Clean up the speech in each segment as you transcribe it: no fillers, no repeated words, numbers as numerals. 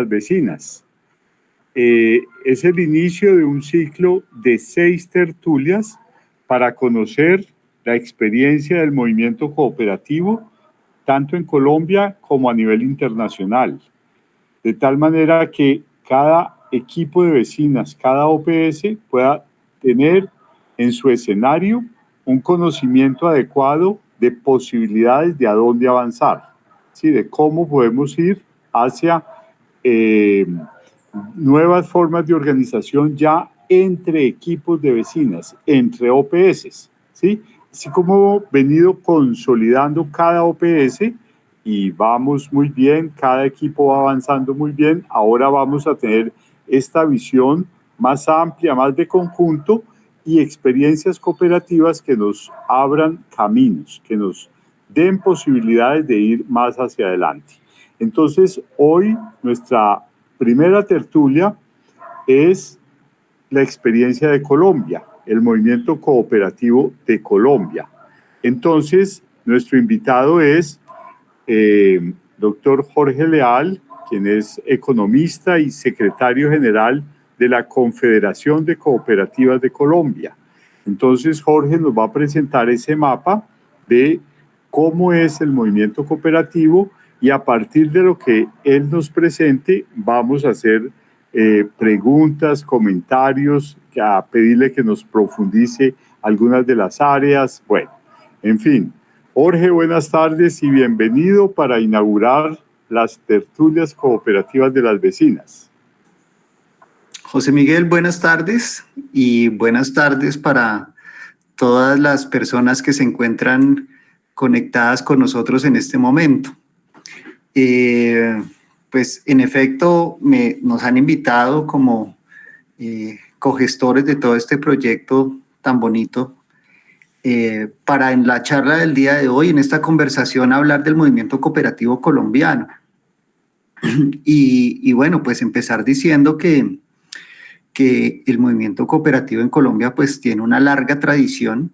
vecinas. Es el inicio de un ciclo de 6 tertulias para conocer la experiencia del movimiento cooperativo, tanto en Colombia como a nivel internacional, de tal manera que cada equipo de vecinas, cada OPS pueda tener en su escenario un conocimiento adecuado de posibilidades de a dónde avanzar, ¿sí? De cómo podemos ir hacia nuevas formas de organización ya entre equipos de vecinas, entre OPS, ¿sí? Así como hemos venido consolidando cada OPS y vamos muy bien, cada equipo va avanzando muy bien, ahora vamos a tener esta visión más amplia, más de conjunto y experiencias cooperativas que nos abran caminos, que nos den posibilidades de ir más hacia adelante. Entonces, hoy nuestra primera tertulia es la experiencia de Colombia, el movimiento cooperativo de Colombia. Entonces, nuestro invitado es doctor Jorge Leal, quien es economista y secretario general de la Confederación de Cooperativas de Colombia. Entonces, Jorge nos va a presentar ese mapa de cómo es el movimiento cooperativo y a partir de lo que él nos presente vamos a hacer preguntas, comentarios, a pedirle que nos profundice algunas de las áreas. Bueno, en fin. Jorge, buenas tardes y bienvenido para inaugurar las tertulias cooperativas de las vecinas. José Miguel, buenas tardes y buenas tardes para todas las personas que se encuentran conectadas con nosotros en este momento. Pues en efecto nos han invitado como cogestores de todo este proyecto tan bonito para en la charla del día de hoy, en esta conversación, hablar del movimiento cooperativo colombiano. Y bueno, pues empezar diciendo que el movimiento cooperativo en Colombia pues tiene una larga tradición.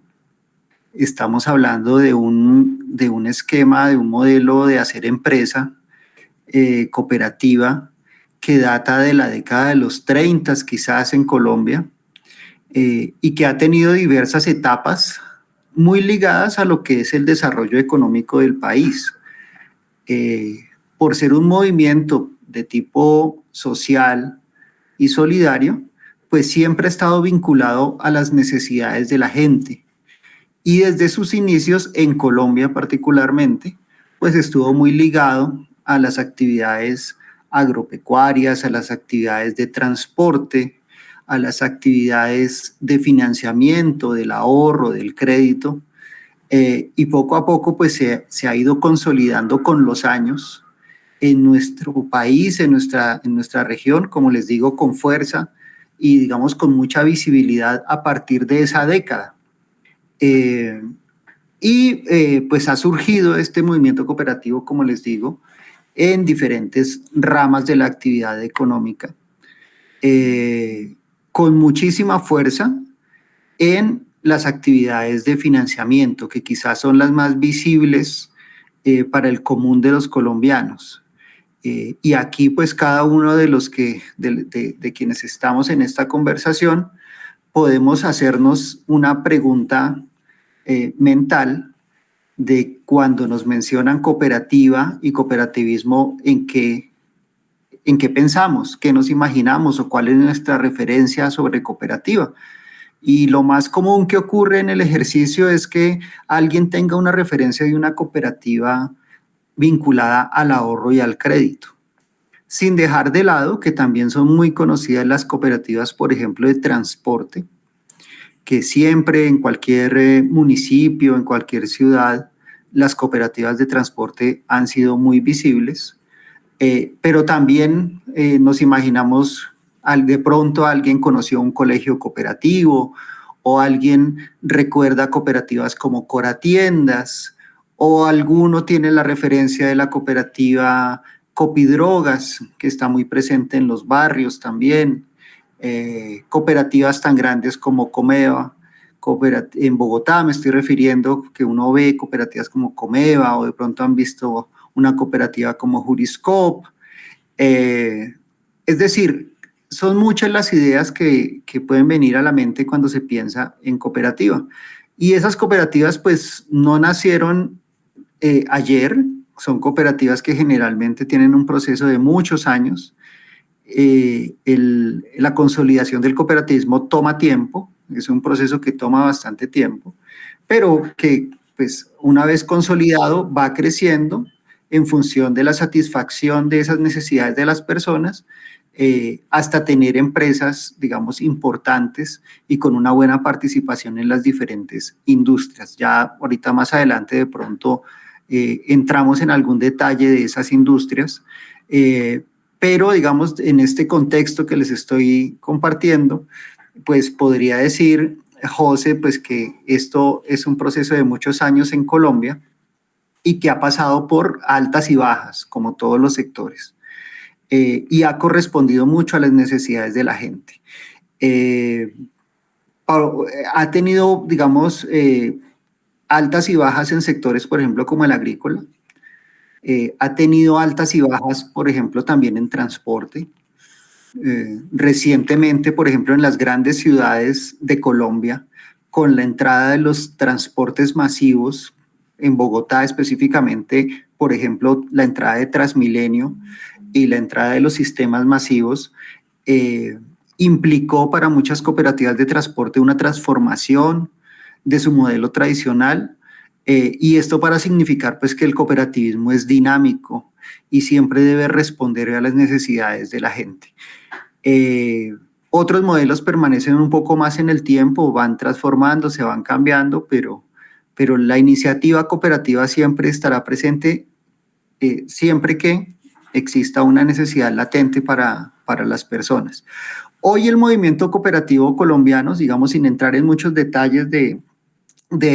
Estamos hablando de un esquema, de un modelo de hacer empresa cooperativa que data de la década de los 30 quizás en Colombia y que ha tenido diversas etapas muy ligadas a lo que es el desarrollo económico del país. Por ser un movimiento de tipo social y solidario, pues siempre ha estado vinculado a las necesidades de la gente. Y desde sus inicios, en Colombia particularmente, pues estuvo muy ligado a las actividades agropecuarias, a las actividades de transporte, a las actividades de financiamiento, del ahorro, del crédito, y poco a poco pues se ha ido consolidando con los años en nuestro país, en nuestra región, como les digo, con fuerza y digamos con mucha visibilidad a partir de esa década. Pues ha surgido este movimiento cooperativo, como les digo, en diferentes ramas de la actividad económica, con muchísima fuerza en las actividades de financiamiento, que quizás son las más visibles para el común de los colombianos. Y aquí, pues, cada uno de los de quienes estamos en esta conversación, podemos hacernos una pregunta mental de cuando nos mencionan cooperativa y cooperativismo, ¿en qué pensamos? ¿Qué nos imaginamos? ¿O cuál es nuestra referencia sobre cooperativa? Y lo más común que ocurre en el ejercicio es que alguien tenga una referencia de una cooperativa vinculada al ahorro y al crédito. Sin dejar de lado que también son muy conocidas las cooperativas, por ejemplo, de transporte, que siempre en cualquier municipio, en cualquier ciudad, las cooperativas de transporte han sido muy visibles, pero también nos imaginamos, de pronto alguien conoció un colegio cooperativo o alguien recuerda cooperativas como Coratiendas o alguno tiene la referencia de la cooperativa Copidrogas, que está muy presente en los barrios también. Cooperativas tan grandes como Comeva, en Bogotá me estoy refiriendo, que uno ve cooperativas como Comeva o de pronto han visto una cooperativa como Juriscoop, Es decir, son muchas las ideas que pueden venir a la mente cuando se piensa en cooperativa. Y esas cooperativas pues no nacieron ayer, son cooperativas que generalmente tienen un proceso de muchos años. La consolidación del cooperativismo toma tiempo, es un proceso que toma bastante tiempo, pero que pues una vez consolidado va creciendo en función de la satisfacción de esas necesidades de las personas, hasta tener empresas, digamos, importantes y con una buena participación en las diferentes industrias. Ya ahorita más adelante de pronto entramos en algún detalle de esas industrias, pero digamos en este contexto que les estoy compartiendo, pues podría decir, José, pues que esto es un proceso de muchos años en Colombia y que ha pasado por altas y bajas, como todos los sectores, y ha correspondido mucho a las necesidades de la gente. Ha tenido, digamos, altas y bajas en sectores, por ejemplo, como el agrícola. Ha tenido altas y bajas, por ejemplo, también en transporte. Recientemente, por ejemplo, en las grandes ciudades de Colombia, con la entrada de los transportes masivos, en Bogotá específicamente, por ejemplo, la entrada de Transmilenio y la entrada de los sistemas masivos, implicó para muchas cooperativas de transporte una transformación de su modelo tradicional, y esto para significar pues que el cooperativismo es dinámico y siempre debe responder a las necesidades de la gente. Otros modelos permanecen un poco más en el tiempo, van transformándose, van cambiando, pero la iniciativa cooperativa siempre estará presente, siempre que exista una necesidad latente para las personas. Hoy el movimiento cooperativo colombiano, digamos sin entrar en muchos detalles de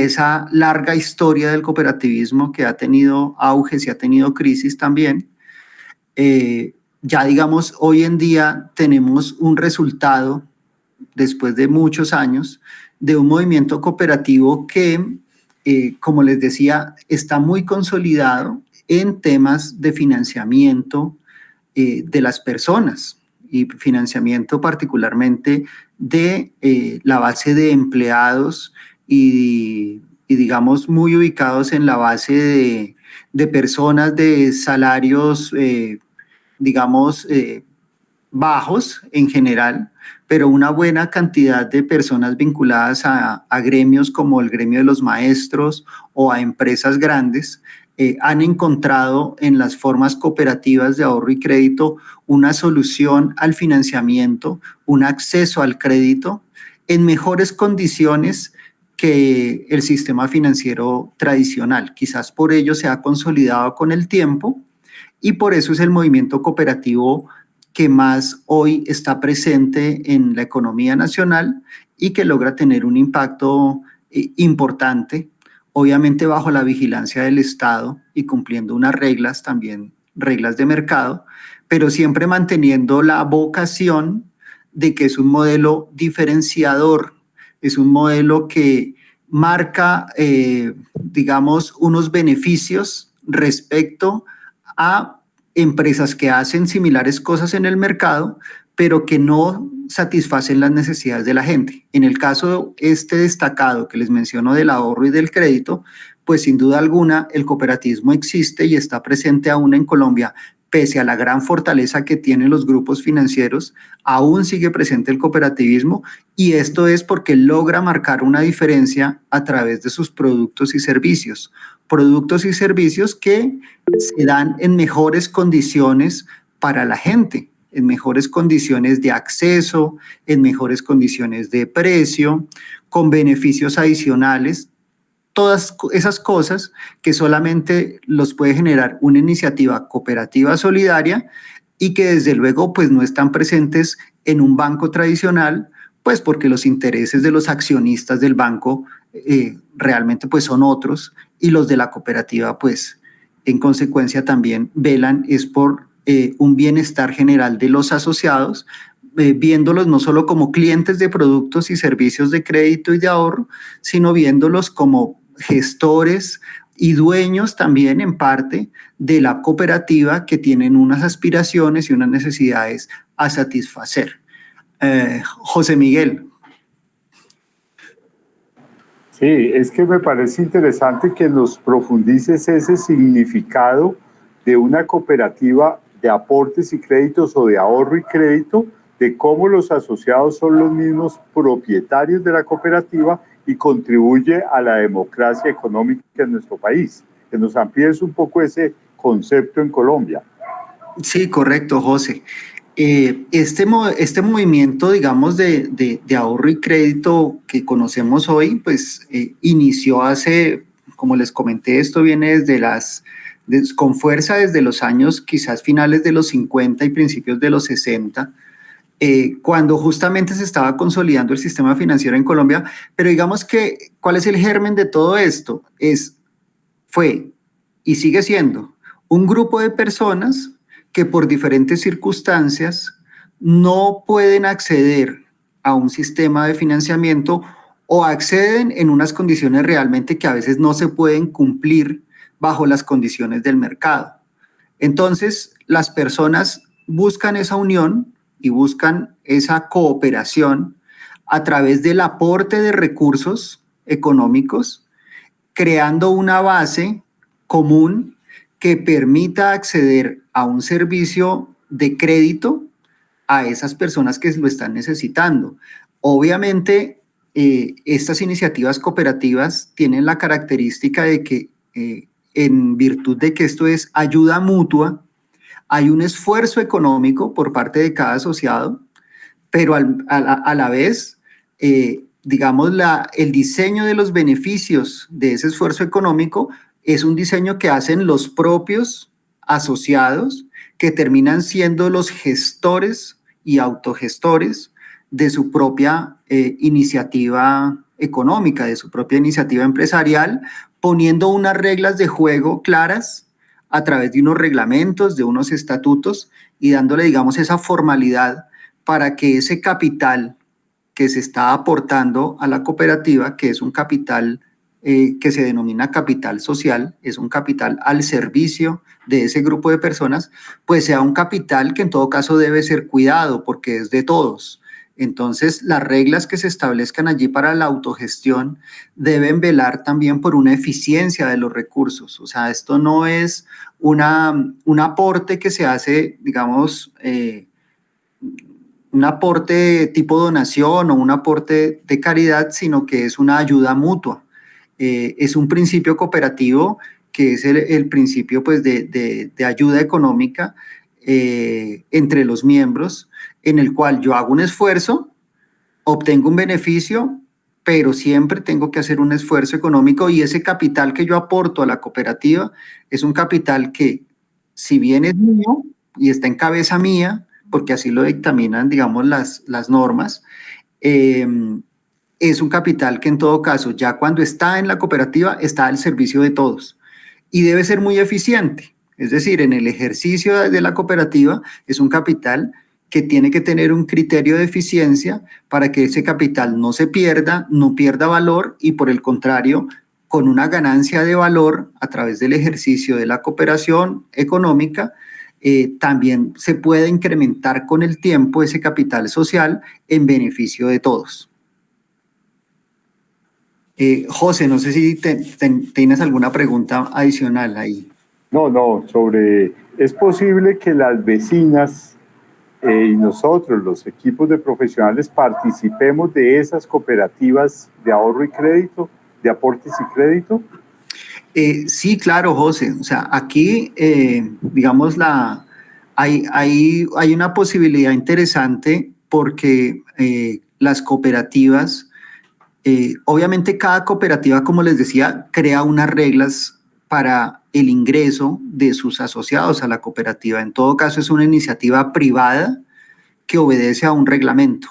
esa larga historia del cooperativismo que ha tenido auges y ha tenido crisis también, ya digamos hoy en día tenemos un resultado después de muchos años de un movimiento cooperativo que, como les decía, está muy consolidado en temas de financiamiento de las personas y financiamiento particularmente de la base de empleados y digamos muy ubicados en la base de personas de salarios digamos bajos en general, pero una buena cantidad de personas vinculadas a gremios como el gremio de los maestros o a empresas grandes, han encontrado en las formas cooperativas de ahorro y crédito una solución al financiamiento, un acceso al crédito en mejores condiciones que el sistema financiero tradicional. Quizás por ello se ha consolidado con el tiempo y por eso es el movimiento cooperativo que más hoy está presente en la economía nacional y que logra tener un impacto importante, obviamente bajo la vigilancia del Estado y cumpliendo unas reglas también, reglas de mercado, pero siempre manteniendo la vocación de que es un modelo diferenciador, es un modelo que marca, digamos, unos beneficios respecto a empresas que hacen similares cosas en el mercado, pero que no satisfacen las necesidades de la gente. En el caso destacado que les menciono del ahorro y del crédito, pues sin duda alguna el cooperativismo existe y está presente aún en Colombia. Pese a la gran fortaleza que tienen los grupos financieros, aún sigue presente el cooperativismo y esto es porque logra marcar una diferencia a través de sus productos y servicios. Productos y servicios que se dan en mejores condiciones para la gente, en mejores condiciones de acceso, en mejores condiciones de precio, con beneficios adicionales. Todas esas cosas que solamente los puede generar una iniciativa cooperativa solidaria y que desde luego pues no están presentes en un banco tradicional, pues porque los intereses de los accionistas del banco realmente pues son otros y los de la cooperativa pues en consecuencia también velan es por un bienestar general de los asociados, viéndolos no solo como clientes de productos y servicios de crédito y de ahorro, sino viéndolos como gestores y dueños también en parte de la cooperativa, que tienen unas aspiraciones y unas necesidades a satisfacer. José Miguel. Sí, es que me parece interesante que nos profundices ese significado de una cooperativa de aportes y créditos o de ahorro y crédito, de cómo los asociados son los mismos propietarios de la cooperativa y contribuye a la democracia económica en nuestro país. Que nos amplíes un poco ese concepto en Colombia. Sí, correcto, José. Este movimiento, digamos, de ahorro y crédito que conocemos hoy, pues inició hace, como les comenté, esto viene con fuerza desde los años quizás finales de los 50 y principios de los 60, cuando justamente se estaba consolidando el sistema financiero en Colombia. Pero digamos que, ¿cuál es el germen de todo esto? Fue y sigue siendo un grupo de personas que por diferentes circunstancias no pueden acceder a un sistema de financiamiento, o acceden en unas condiciones realmente que a veces no se pueden cumplir bajo las condiciones del mercado. Entonces, las personas buscan esa unión y buscan esa cooperación a través del aporte de recursos económicos, creando una base común que permita acceder a un servicio de crédito a esas personas que lo están necesitando. Obviamente, estas iniciativas cooperativas tienen la característica de que, en virtud de que esto es ayuda mutua, hay un esfuerzo económico por parte de cada asociado, pero a la vez, digamos, el diseño de los beneficios de ese esfuerzo económico es un diseño que hacen los propios asociados, que terminan siendo los gestores y autogestores de su propia iniciativa económica, de su propia iniciativa empresarial, poniendo unas reglas de juego claras a través de unos reglamentos, de unos estatutos, y dándole, digamos, esa formalidad para que ese capital que se está aportando a la cooperativa, que es un capital que se denomina capital social, es un capital al servicio de ese grupo de personas, pues sea un capital que en todo caso debe ser cuidado porque es de todos. Entonces, las reglas que se establezcan allí para la autogestión deben velar también por una eficiencia de los recursos. O sea, esto no es un aporte que se hace, digamos, un aporte tipo donación o un aporte de caridad, sino que es una ayuda mutua. Es un principio cooperativo que es el principio, pues, de ayuda económica entre los miembros, en el cual yo hago un esfuerzo, obtengo un beneficio, pero siempre tengo que hacer un esfuerzo económico, y ese capital que yo aporto a la cooperativa es un capital que, si bien es mío y está en cabeza mía, porque así lo dictaminan, digamos, las normas, es un capital que en todo caso, ya cuando está en la cooperativa, está al servicio de todos y debe ser muy eficiente. Es decir, en el ejercicio de la cooperativa es un capital que tiene que tener un criterio de eficiencia para que ese capital no se pierda, no pierda valor, y por el contrario, con una ganancia de valor a través del ejercicio de la cooperación económica, también se puede incrementar con el tiempo ese capital social en beneficio de todos. José, no sé si tienes alguna pregunta adicional ahí. No, ¿es posible que las vecinas y nosotros, los equipos de profesionales, participemos de esas cooperativas de ahorro y crédito, de aportes y crédito? Sí, claro, José. O sea, aquí, digamos, hay una posibilidad interesante porque las cooperativas, obviamente cada cooperativa, como les decía, crea unas reglas para el ingreso de sus asociados a la cooperativa. En todo caso, es una iniciativa privada que obedece a un reglamento.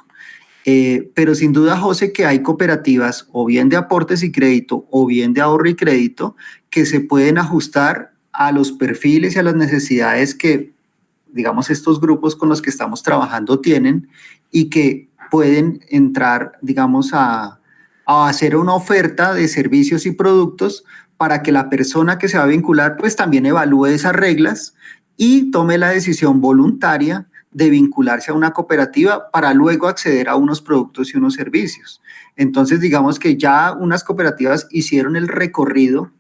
Pero sin duda, José, que hay cooperativas o bien de aportes y crédito o bien de ahorro y crédito que se pueden ajustar a los perfiles y a las necesidades que, digamos, estos grupos con los que estamos trabajando tienen, y que pueden entrar, digamos, a hacer una oferta de servicios y productos para que la persona que se va a vincular pues también evalúe esas reglas y tome la decisión voluntaria de vincularse a una cooperativa para luego acceder a unos productos y unos servicios. Entonces, digamos que ya unas cooperativas hicieron el recorrido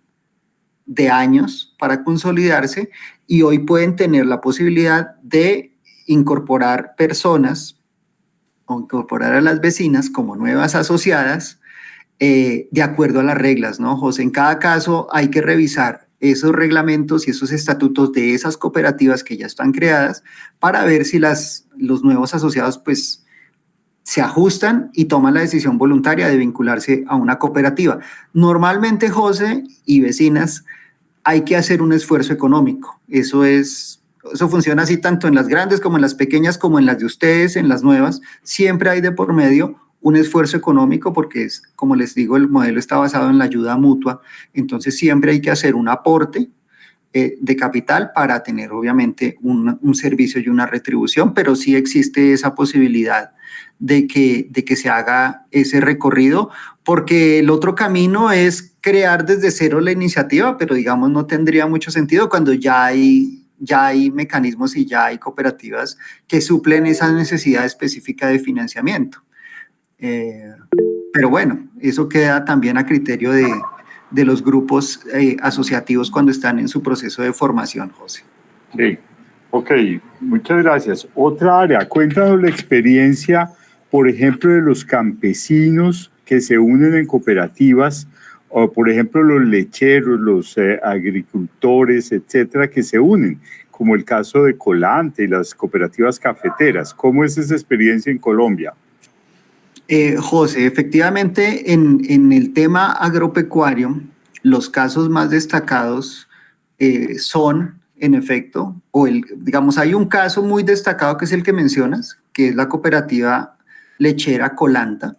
de años para consolidarse y hoy pueden tener la posibilidad de incorporar personas o incorporar a las vecinas como nuevas asociadas de acuerdo a las reglas, ¿no, José? En cada caso hay que revisar esos reglamentos y esos estatutos de esas cooperativas que ya están creadas para ver si los nuevos asociados pues se ajustan y toman la decisión voluntaria de vincularse a una cooperativa. Normalmente, José y vecinas, hay que hacer un esfuerzo económico. Eso funciona así tanto en las grandes como en las pequeñas, como en las de ustedes, en las nuevas. Siempre hay de por medio un esfuerzo económico porque es, como les digo, el modelo está basado en la ayuda mutua. Entonces siempre hay que hacer un aporte de capital para tener obviamente un servicio y una retribución, pero sí existe esa posibilidad de que se haga ese recorrido, porque el otro camino es crear desde cero la iniciativa, pero digamos no tendría mucho sentido cuando ya hay mecanismos y ya hay cooperativas que suplen esa necesidad específica de financiamiento. Pero bueno, eso queda también a criterio de los grupos asociativos cuando están en su proceso de formación, José. Sí, ok, muchas gracias. Otra área, cuéntanos la experiencia, por ejemplo, de los campesinos que se unen en cooperativas, o por ejemplo los lecheros, los agricultores, etcétera, que se unen, como el caso de Colanta y las cooperativas cafeteras. ¿Cómo es esa experiencia en Colombia? José, efectivamente en el tema agropecuario, los casos más destacados son, en efecto, digamos, hay un caso muy destacado que es el que mencionas, que es la cooperativa lechera Colanta,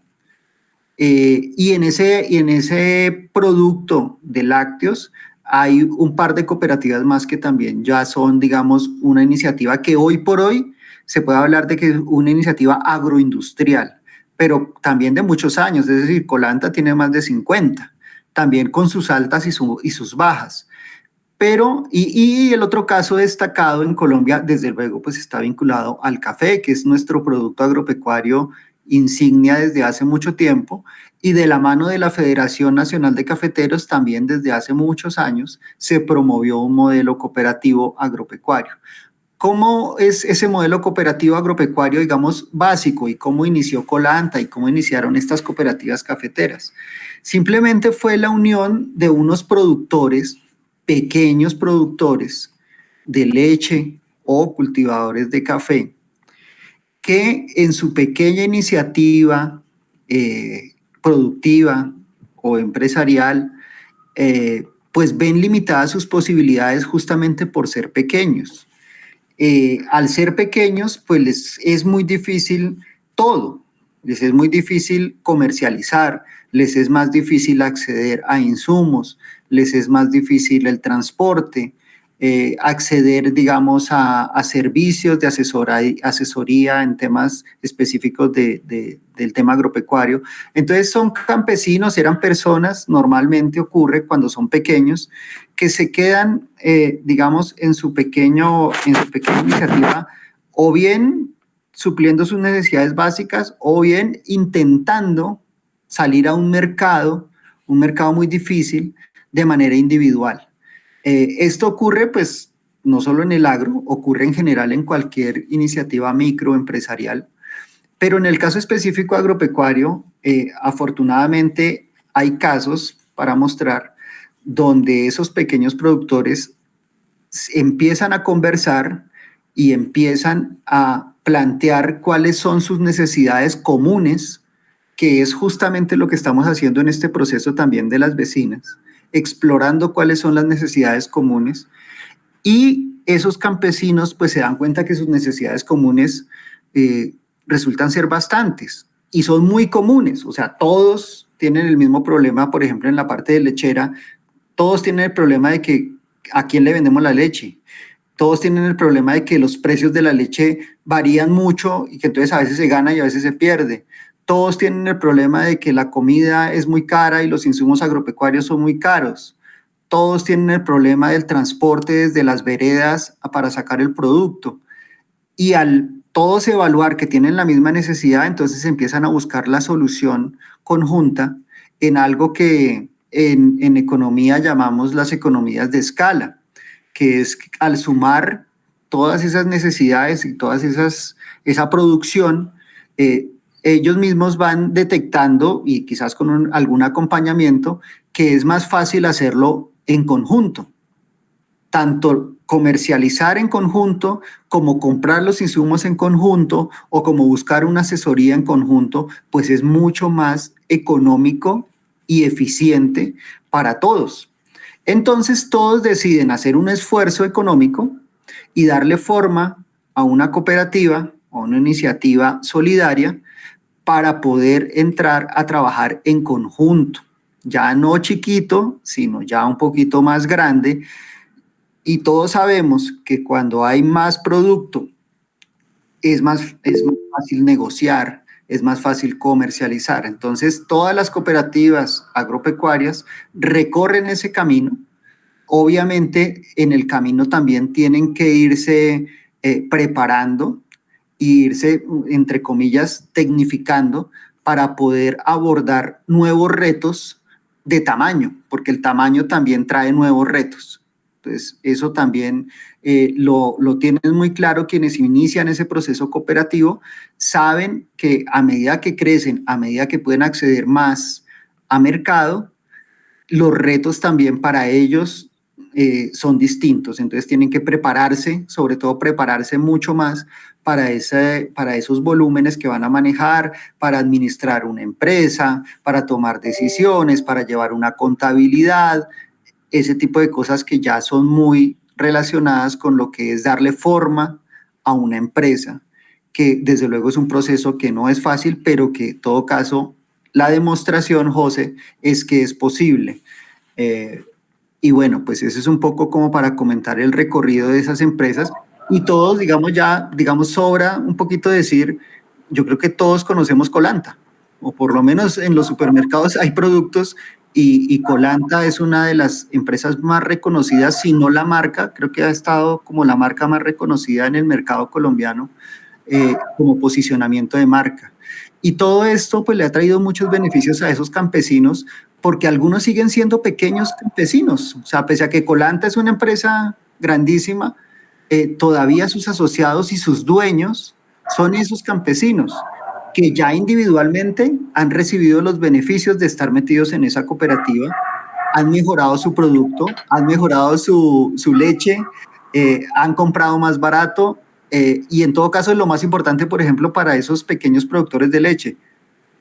y en ese producto de lácteos hay un par de cooperativas más que también ya son, digamos, una iniciativa que hoy por hoy se puede hablar de que es una iniciativa agroindustrial, pero también de muchos años, es decir, Colanta tiene más de 50, también con sus altas y sus bajas. Pero, y el otro caso destacado en Colombia, desde luego, pues está vinculado al café, que es nuestro producto agropecuario insignia desde hace mucho tiempo, y de la mano de la Federación Nacional de Cafeteros también desde hace muchos años se promovió un modelo cooperativo agropecuario. ¿Cómo es ese modelo cooperativo agropecuario, digamos, básico y cómo inició Colanta y cómo iniciaron estas cooperativas cafeteras? Simplemente fue la unión de unos productores, pequeños productores de leche o cultivadores de café, que en su pequeña iniciativa productiva o empresarial, pues ven limitadas sus posibilidades justamente por ser pequeños. Al ser pequeños, pues les es muy difícil todo, les es muy difícil comercializar, les es más difícil acceder a insumos, les es más difícil el transporte, acceder, digamos, a servicios de asesoría en temas específicos del tema agropecuario. Entonces son campesinos, eran personas, normalmente ocurre cuando son pequeños, que se quedan, digamos, en su pequeña iniciativa, o bien supliendo sus necesidades básicas, o bien intentando salir a un mercado muy difícil, de manera individual. Esto ocurre, pues, no solo en el agro, ocurre en general en cualquier iniciativa microempresarial, pero en el caso específico agropecuario, afortunadamente hay casos para mostrar donde esos pequeños productores empiezan a conversar y empiezan a plantear cuáles son sus necesidades comunes, que es justamente lo que estamos haciendo en este proceso también de las vecinas, explorando cuáles son las necesidades comunes, y esos campesinos pues se dan cuenta que sus necesidades comunes resultan ser bastantes y son muy comunes, o sea, todos tienen el mismo problema. Por ejemplo, en la parte de lechera, todos tienen el problema de que a quién le vendemos la leche, todos tienen el problema de que los precios de la leche varían mucho y que entonces a veces se gana y a veces se pierde. Todos tienen el problema de que la comida es muy cara y los insumos agropecuarios son muy caros. todos tienen el problema del transporte desde las veredas para sacar el producto. Y al todos evaluar que tienen la misma necesidad, entonces empiezan a buscar la solución conjunta en algo que en economía llamamos las economías de escala, que es al sumar todas esas necesidades y esa producción, ellos mismos van detectando, y quizás con algún acompañamiento, que es más fácil hacerlo en conjunto. Tanto comercializar en conjunto, como comprar los insumos en conjunto, o como buscar una asesoría en conjunto, pues es mucho más económico y eficiente para todos. Entonces todos deciden hacer un esfuerzo económico y darle forma a una cooperativa o una iniciativa solidaria para poder entrar a trabajar en conjunto, ya no chiquito, sino ya un poquito más grande. Y todos sabemos que cuando hay más producto es más fácil negociar, es más fácil comercializar. Entonces, todas las cooperativas agropecuarias recorren ese camino. Obviamente, en el camino también tienen que irse preparando e irse, entre comillas, tecnificando para poder abordar nuevos retos de tamaño, porque el tamaño también trae nuevos retos. Entonces, eso también lo tienen muy claro quienes inician ese proceso cooperativo, saben que a medida que crecen, a medida que pueden acceder más a mercado, los retos también para ellos son distintos. Entonces, tienen que prepararse, sobre todo prepararse mucho más para esos volúmenes que van a manejar, para administrar una empresa, para tomar decisiones, para llevar una contabilidad, ese tipo de cosas que ya son muy relacionadas con lo que es darle forma a una empresa, que desde luego es un proceso que no es fácil, pero que en todo caso la demostración, José, es que es posible. Y bueno, pues eso es un poco como para comentar el recorrido de esas empresas, y todos, digamos, sobra un poquito decir, yo creo que todos conocemos Colanta, o por lo menos en los supermercados hay productos. Y Colanta es una de las empresas más reconocidas, si no la marca, creo que ha estado como la marca más reconocida en el mercado colombiano como posicionamiento de marca. Y todo esto pues le ha traído muchos beneficios a esos campesinos, porque algunos siguen siendo pequeños campesinos. O sea, pese a que Colanta es una empresa grandísima, todavía sus asociados y sus dueños son esos campesinos que ya individualmente han recibido los beneficios de estar metidos en esa cooperativa, han mejorado su producto, han mejorado su leche, han comprado más barato, y en todo caso, lo más importante, por ejemplo, para esos pequeños productores de leche,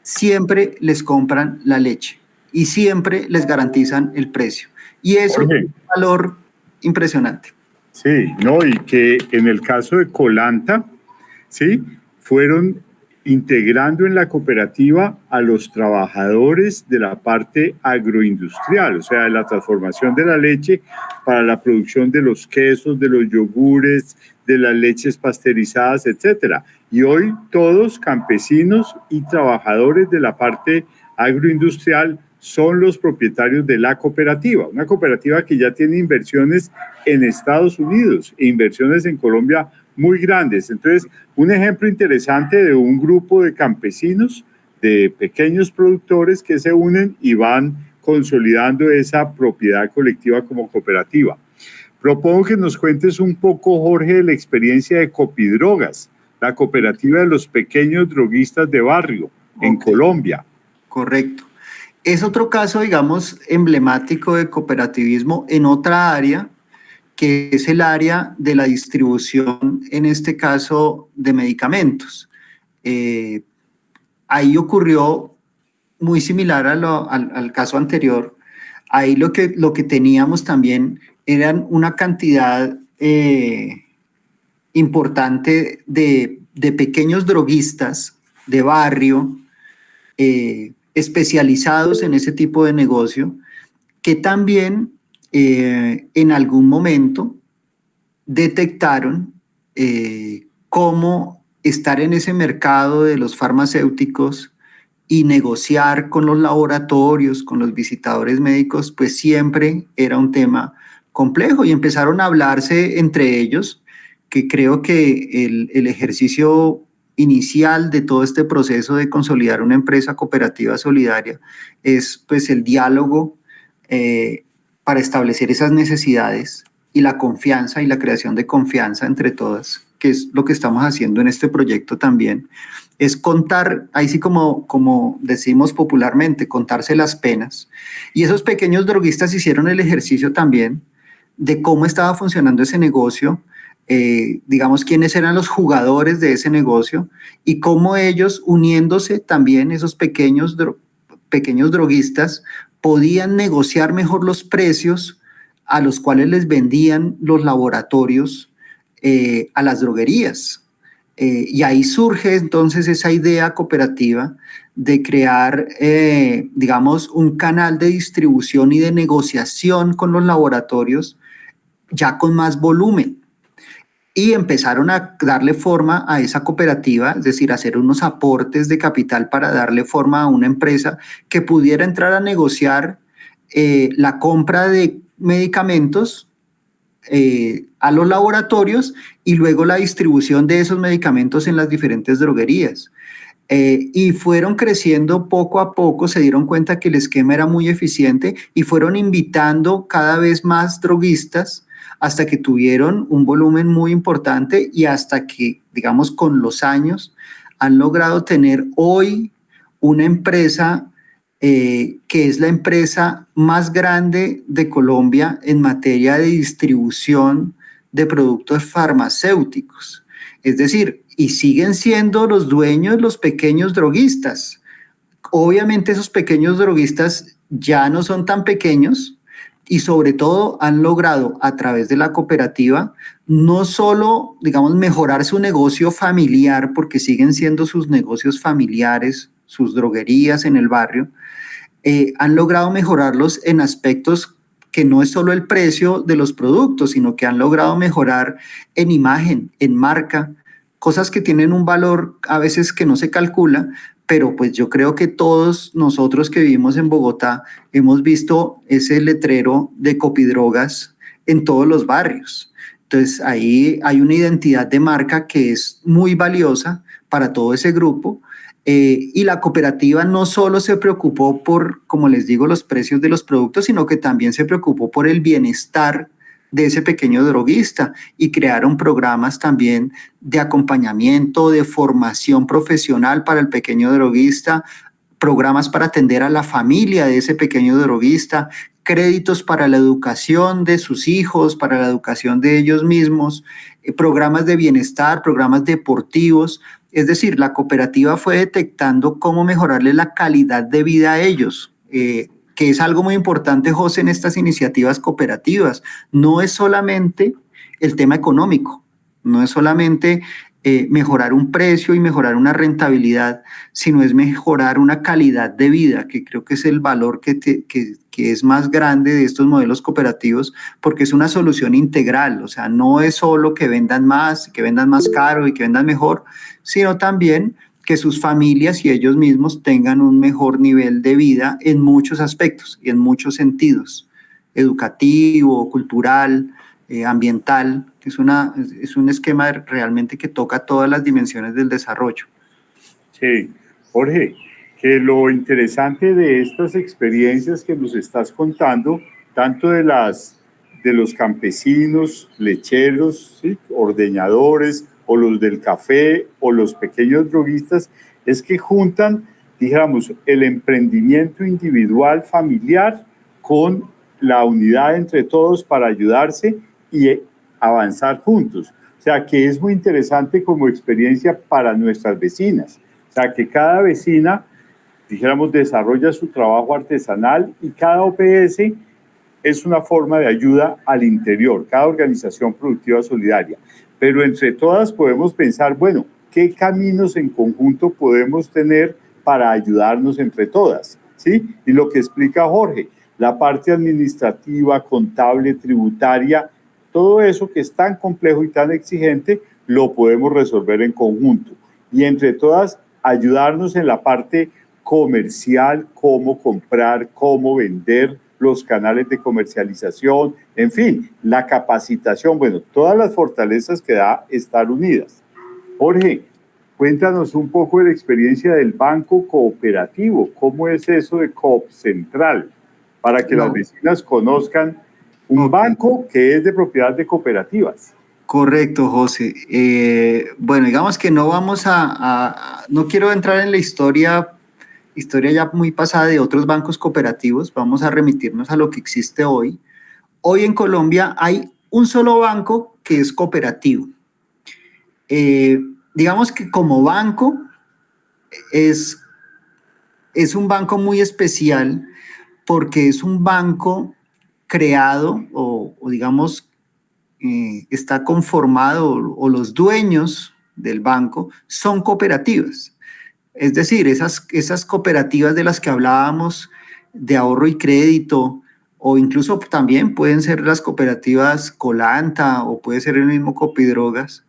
siempre les compran la leche y siempre les garantizan el precio. Y eso es un valor impresionante. Sí, no, y que en el caso de Colanta, sí, fueron integrando en la cooperativa a los trabajadores de la parte agroindustrial, o sea, de la transformación de la leche para la producción de los quesos, de los yogures, de las leches pasteurizadas, etcétera. Y hoy todos campesinos y trabajadores de la parte agroindustrial son los propietarios de la cooperativa, una cooperativa que ya tiene inversiones en Estados Unidos e inversiones en Colombia muy grandes. Entonces, un ejemplo interesante de un grupo de campesinos, de pequeños productores que se unen y van consolidando esa propiedad colectiva como cooperativa. Propongo que nos cuentes un poco, Jorge, de la experiencia de Copidrogas, la cooperativa de los pequeños droguistas de barrio en Colombia. Correcto. Es otro caso, digamos, emblemático de cooperativismo en otra área, que es el área de la distribución, en este caso, de medicamentos. Ahí ocurrió muy similar al caso anterior. Ahí lo que teníamos también eran una cantidad importante de pequeños droguistas de barrio, especializados en ese tipo de negocio, que también en algún momento detectaron cómo estar en ese mercado de los farmacéuticos y negociar con los laboratorios, con los visitadores médicos, pues siempre era un tema complejo y empezaron a hablarse entre ellos, que creo que el ejercicio inicial de todo este proceso de consolidar una empresa cooperativa solidaria es pues el diálogo para establecer esas necesidades y la confianza y la creación de confianza entre todas, que es lo que estamos haciendo en este proyecto también, es contar, ahí sí como decimos popularmente, contarse las penas. Y esos pequeños droguistas hicieron el ejercicio también de cómo estaba funcionando ese negocio, digamos, quiénes eran los jugadores de ese negocio y cómo ellos, uniéndose también, esos pequeños droguistas, podían negociar mejor los precios a los cuales les vendían los laboratorios a las droguerías. Y ahí surge entonces esa idea cooperativa de crear, digamos, un canal de distribución y de negociación con los laboratorios ya con más volumen. Y empezaron a darle forma a esa cooperativa, es decir, hacer unos aportes de capital para darle forma a una empresa que pudiera entrar a negociar la compra de medicamentos a los laboratorios y luego la distribución de esos medicamentos en las diferentes droguerías. Y fueron creciendo poco a poco, se dieron cuenta que el esquema era muy eficiente y fueron invitando cada vez más droguistas hasta que tuvieron un volumen muy importante y hasta que, digamos, con los años han logrado tener hoy una empresa que es la empresa más grande de Colombia en materia de distribución de productos farmacéuticos. Es decir, y siguen siendo los dueños los pequeños droguistas. Obviamente esos pequeños droguistas ya no son tan pequeños y sobre todo han logrado a través de la cooperativa no solo, digamos, mejorar su negocio familiar, porque siguen siendo sus negocios familiares, sus droguerías en el barrio, han logrado mejorarlos en aspectos que no es solo el precio de los productos, sino que han logrado mejorar en imagen, en marca, cosas que tienen un valor a veces que no se calcula, pero pues yo creo que todos nosotros que vivimos en Bogotá hemos visto ese letrero de Copidrogas en todos los barrios. Entonces ahí hay una identidad de marca que es muy valiosa para todo ese grupo. Y la cooperativa no solo se preocupó por, como les digo, los precios de los productos, sino que también se preocupó por el bienestar de ese pequeño droguista y crearon programas también de acompañamiento, de formación profesional para el pequeño droguista, programas para atender a la familia de ese pequeño droguista, créditos para la educación de sus hijos, para la educación de ellos mismos, programas de bienestar, programas deportivos. Es decir, la cooperativa fue detectando cómo mejorarle la calidad de vida a ellos, que es algo muy importante, José, en estas iniciativas cooperativas. No es solamente el tema económico, no es solamente mejorar un precio y mejorar una rentabilidad, sino es mejorar una calidad de vida, que creo que es el valor que es más grande de estos modelos cooperativos, porque es una solución integral, o sea, no es solo que vendan más caro y que vendan mejor, sino también que sus familias y ellos mismos tengan un mejor nivel de vida en muchos aspectos y en muchos sentidos, educativo, cultural, ambiental. Es un esquema realmente que toca todas las dimensiones del desarrollo. Sí, Jorge, que lo interesante de estas experiencias que nos estás contando, tanto de los campesinos, lecheros, ¿sí?, ordeñadores, o los del café, o los pequeños droguistas, es que juntan, digamos, el emprendimiento individual familiar con la unidad entre todos para ayudarse y avanzar juntos. O sea, que es muy interesante como experiencia para nuestras vecinas. O sea, que cada vecina, dijéramos, desarrolla su trabajo artesanal y cada OPS es una forma de ayuda al interior, cada organización productiva solidaria. Pero entre todas podemos pensar, bueno, ¿qué caminos en conjunto podemos tener para ayudarnos entre todas? ¿Sí? Y lo que explica Jorge, la parte administrativa, contable, tributaria, todo eso que es tan complejo y tan exigente, lo podemos resolver en conjunto. Y entre todas, ayudarnos en la parte comercial, cómo comprar, cómo vender, los canales de comercialización, en fin, la capacitación, bueno, todas las fortalezas que da estar unidas. Jorge, cuéntanos un poco de la experiencia del banco cooperativo. ¿Cómo es eso de Coop Central? Para que las vecinas conozcan un banco que es de propiedad de cooperativas. Correcto, José. Bueno, digamos que no vamos no quiero entrar en la historia ya muy pasada de otros bancos cooperativos. Vamos a remitirnos a lo que existe hoy. Hoy en Colombia hay un solo banco que es cooperativo. Digamos que como banco es un banco muy especial porque es un banco creado o digamos está conformado o los dueños del banco son cooperativas. Es decir, esas cooperativas de las que hablábamos de ahorro y crédito o incluso también pueden ser las cooperativas Colanta o puede ser el mismo Copidrogas,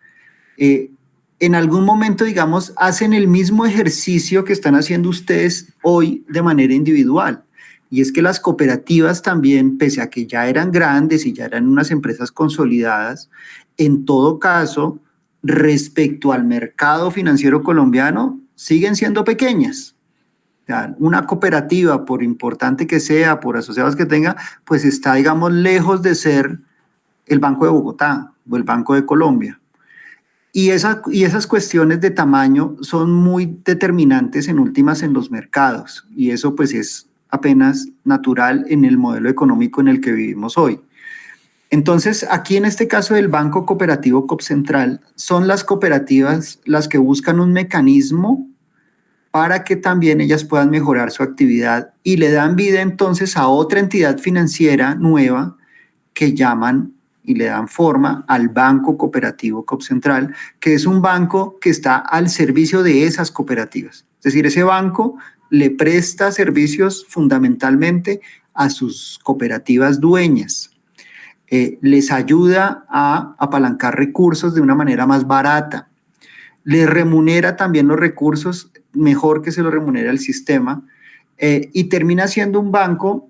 en algún momento, digamos, hacen el mismo ejercicio que están haciendo ustedes hoy de manera individual. Y es que las cooperativas también, pese a que ya eran grandes y ya eran unas empresas consolidadas, en todo caso, respecto al mercado financiero colombiano, siguen siendo pequeñas. O sea, una cooperativa, por importante que sea, por asociados que tenga, pues está, digamos, lejos de ser el Banco de Bogotá o el Banco de Colombia. Y esas cuestiones de tamaño son muy determinantes en últimas en los mercados. Y eso pues es apenas natural en el modelo económico en el que vivimos hoy. Entonces, aquí en este caso del Banco Cooperativo Coop Central, son las cooperativas las que buscan un mecanismo para que también ellas puedan mejorar su actividad y le dan vida entonces a otra entidad financiera nueva que llaman y le dan forma al Banco Cooperativo Coop Central, que es un banco que está al servicio de esas cooperativas. Es decir, ese banco le presta servicios fundamentalmente a sus cooperativas dueñas. Les ayuda a apalancar recursos de una manera más barata. Les remunera también los recursos mejor que se los remunera el sistema y termina siendo un banco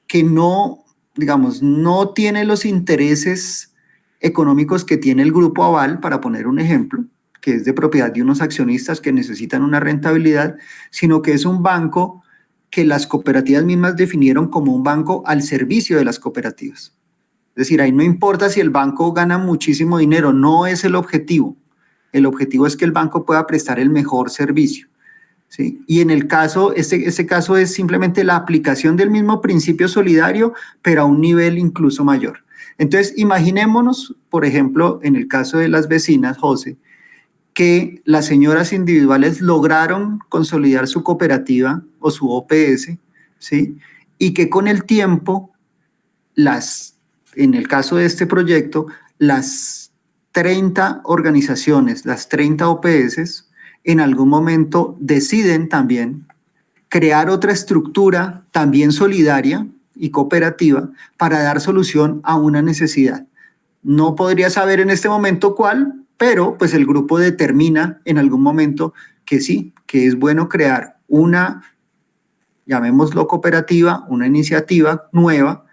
que no tiene los intereses económicos que tiene el Grupo Aval, para poner un ejemplo, que es de propiedad de unos accionistas que necesitan una rentabilidad, sino que es un banco que las cooperativas mismas definieron como un banco al servicio de las cooperativas. Es decir, ahí no importa si el banco gana muchísimo dinero, no es el objetivo. El objetivo es que el banco pueda prestar el mejor servicio. ¿Sí? Y en el caso, este caso es simplemente la aplicación del mismo principio solidario, pero a un nivel incluso mayor. Entonces, imaginémonos, por ejemplo, en el caso de las vecinas, José, que las señoras individuales lograron consolidar su cooperativa o su OPS, ¿sí? Y que con el tiempo, en el caso de este proyecto, las 30 organizaciones, las 30 OPS, en algún momento deciden también crear otra estructura también solidaria y cooperativa para dar solución a una necesidad. No podría saber en este momento cuál, pero pues el grupo determina en algún momento que sí, que es bueno crear una, llamémoslo cooperativa, una iniciativa nueva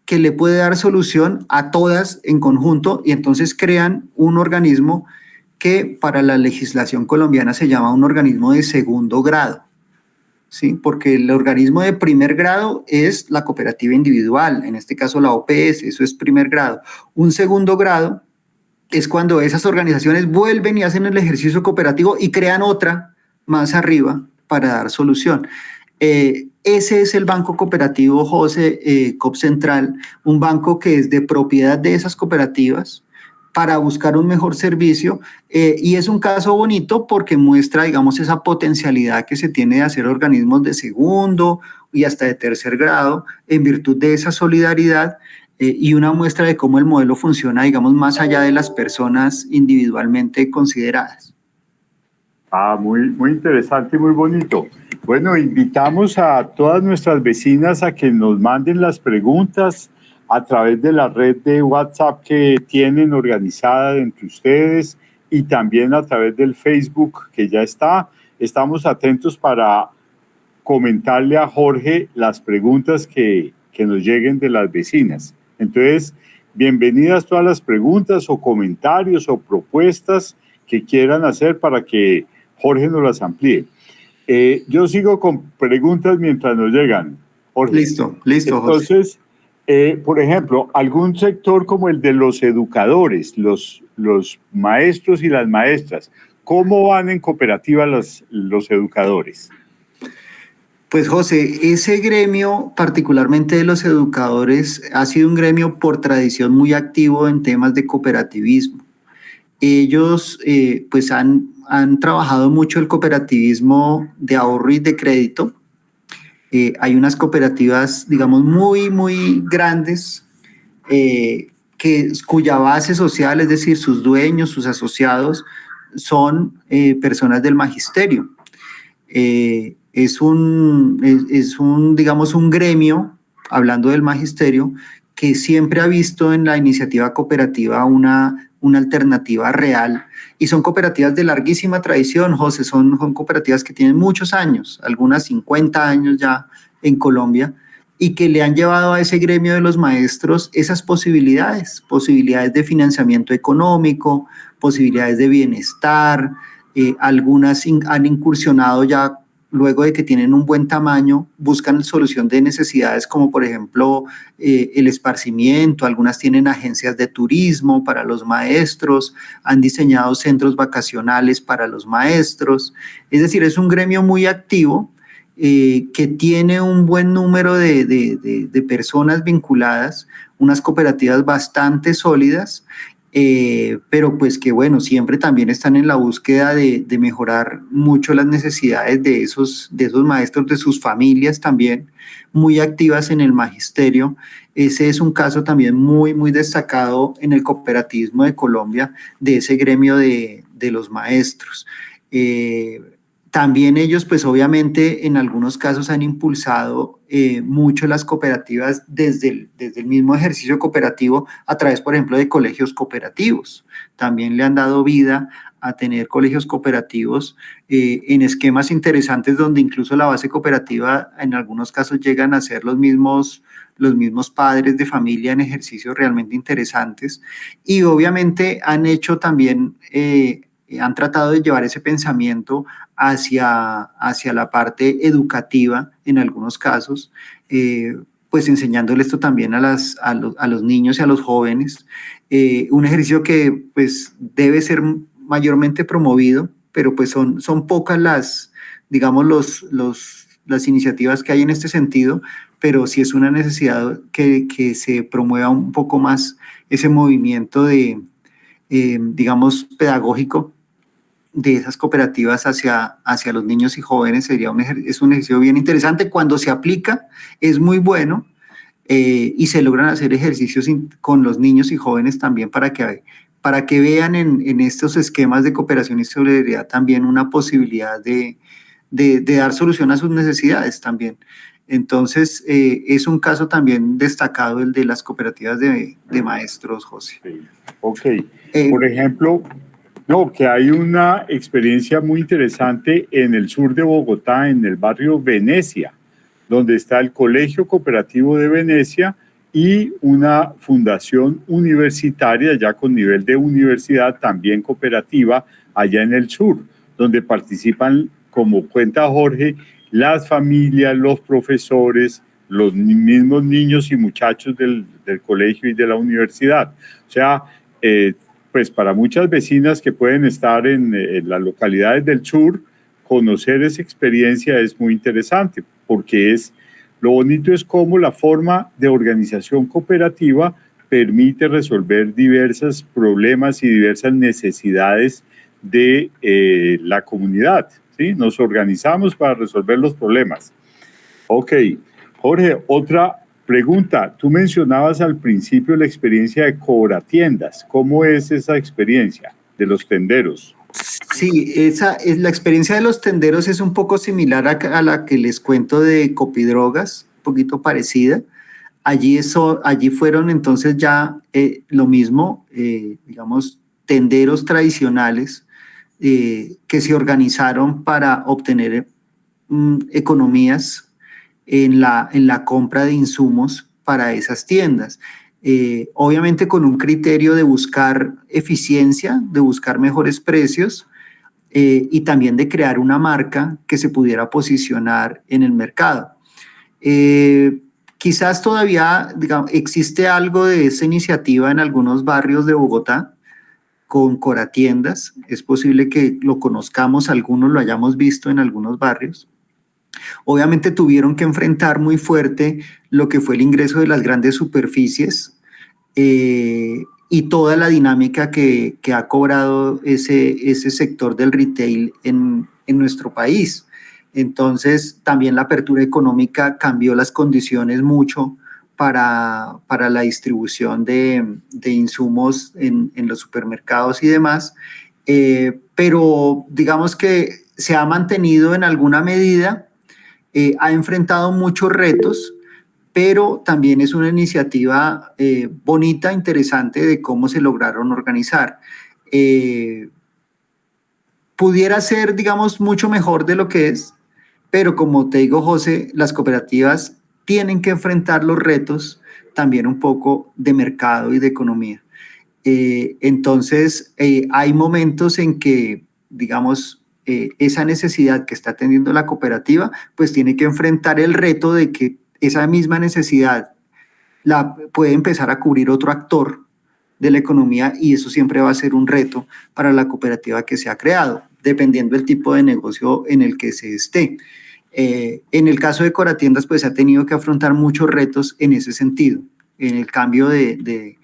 que le puede dar solución a todas en conjunto, y entonces crean un organismo que para la legislación colombiana se llama un organismo de segundo grado, ¿sí? Porque el organismo de primer grado es la cooperativa individual, en este caso la OPS, eso es primer grado. Un segundo grado es cuando esas organizaciones vuelven y hacen el ejercicio cooperativo y crean otra más arriba para dar solución. Ese es el Banco Cooperativo, José, Coop Central, un banco que es de propiedad de esas cooperativas para buscar un mejor servicio, y es un caso bonito porque muestra, digamos, esa potencialidad que se tiene de hacer organismos de segundo y hasta de tercer grado en virtud de esa solidaridad, y una muestra de cómo el modelo funciona, digamos, más allá de las personas individualmente consideradas. Muy, muy interesante y muy bonito. Bueno, invitamos a todas nuestras vecinas a que nos manden las preguntas a través de la red de WhatsApp que tienen organizada entre ustedes, y también a través del Facebook que ya está. Estamos atentos para comentarle a Jorge las preguntas que nos lleguen de las vecinas. Entonces, bienvenidas todas las preguntas o comentarios o propuestas que quieran hacer para que Jorge nos las amplíe. Yo sigo con preguntas mientras nos llegan, Jorge. Listo, José. Entonces, por ejemplo, algún sector como el de los educadores, los maestros y las maestras, ¿cómo van en cooperativa los educadores? Pues José, ese gremio, particularmente de los educadores, ha sido un gremio por tradición muy activo en temas de cooperativismo. Ellos pues han trabajado mucho el cooperativismo de ahorro y de crédito. Hay unas cooperativas, digamos, muy grandes cuya base social, es decir, sus dueños, sus asociados, son personas del magisterio. Es un, digamos, un gremio, hablando del magisterio, que siempre ha visto en la iniciativa cooperativa una alternativa real, y son cooperativas de larguísima tradición, José, son cooperativas que tienen muchos años, algunas 50 años ya en Colombia, y que le han llevado a ese gremio de los maestros esas posibilidades de financiamiento económico, posibilidades de bienestar, algunas han incursionado ya luego de que tienen un buen tamaño, buscan solución de necesidades como por ejemplo el esparcimiento, algunas tienen agencias de turismo para los maestros, han diseñado centros vacacionales para los maestros, es decir, es un gremio muy activo que tiene un buen número de personas vinculadas, unas cooperativas bastante sólidas, pero pues que bueno, siempre también están en la búsqueda de mejorar mucho las necesidades de esos maestros, de sus familias también, muy activas en el magisterio. Ese es un caso también muy destacado en el cooperativismo de Colombia, de ese gremio de los maestros. También ellos, pues obviamente, en algunos casos han impulsado mucho las cooperativas desde el mismo ejercicio cooperativo a través, por ejemplo, de colegios cooperativos. También le han dado vida a tener colegios cooperativos en esquemas interesantes donde incluso la base cooperativa en algunos casos llegan a ser los mismos padres de familia en ejercicios realmente interesantes. Y obviamente han hecho también... han tratado de llevar ese pensamiento hacia la parte educativa en algunos casos, pues enseñándole esto también a los niños y a los jóvenes. Un ejercicio que pues debe ser mayormente promovido, pero pues son pocas las iniciativas que hay en este sentido, pero sí es una necesidad que se promueva un poco más ese movimiento digamos, pedagógico de esas cooperativas hacia los niños y jóvenes. Es un ejercicio bien interesante. Cuando se aplica es muy bueno y se logran hacer ejercicios con los niños y jóvenes también para que vean en estos esquemas de cooperación y solidaridad también una posibilidad de dar solución a sus necesidades también. Entonces, es un caso también destacado el de las cooperativas de maestros, José. Ok. Por ejemplo, que hay una experiencia muy interesante en el sur de Bogotá, en el barrio Venecia, donde está el Colegio Cooperativo de Venecia y una fundación universitaria, ya con nivel de universidad, también cooperativa, allá en el sur, donde participan, como cuenta Jorge, las familias, los profesores, los mismos niños y muchachos del colegio y de la universidad. O sea, pues para muchas vecinas que pueden estar en las localidades del sur, conocer esa experiencia es muy interesante, porque lo bonito es cómo la forma de organización cooperativa permite resolver diversos problemas y diversas necesidades de la comunidad, ¿sí? Nos organizamos para resolver los problemas. Ok, Jorge, otra pregunta. Tú mencionabas al principio la experiencia de cobratiendas. ¿Cómo es esa experiencia de los tenderos? Sí, la experiencia de los tenderos es un poco similar a la que les cuento de Copidrogas, un poquito parecida. Allí fueron entonces ya lo mismo, digamos, tenderos tradicionales que se organizaron para obtener economías en la compra de insumos para esas tiendas. Obviamente con un criterio de buscar eficiencia, de buscar mejores precios, y también de crear una marca que se pudiera posicionar en el mercado. Quizás todavía, digamos, existe algo de esa iniciativa en algunos barrios de Bogotá con Coratiendas. Es posible que lo conozcamos, algunos lo hayamos visto en algunos barrios. Obviamente tuvieron que enfrentar muy fuerte lo que fue el ingreso de las grandes superficies, y toda la dinámica que ha cobrado ese sector del retail en nuestro país. Entonces, también la apertura económica cambió las condiciones mucho para la distribución de insumos en los supermercados y demás, pero digamos que se ha mantenido en alguna medida, ha enfrentado muchos retos, pero también es una iniciativa bonita, interesante de cómo se lograron organizar. Pudiera ser, digamos, mucho mejor de lo que es, pero como te digo, José, las cooperativas tienen que enfrentar los retos también un poco de mercado y de economía. Entonces, hay momentos en que, digamos, esa necesidad que está teniendo la cooperativa, pues tiene que enfrentar el reto de que esa misma necesidad la puede empezar a cubrir otro actor de la economía, y eso siempre va a ser un reto para la cooperativa que se ha creado, dependiendo del tipo de negocio en el que se esté. En el caso de Coratiendas, pues ha tenido que afrontar muchos retos en ese sentido, en el cambio de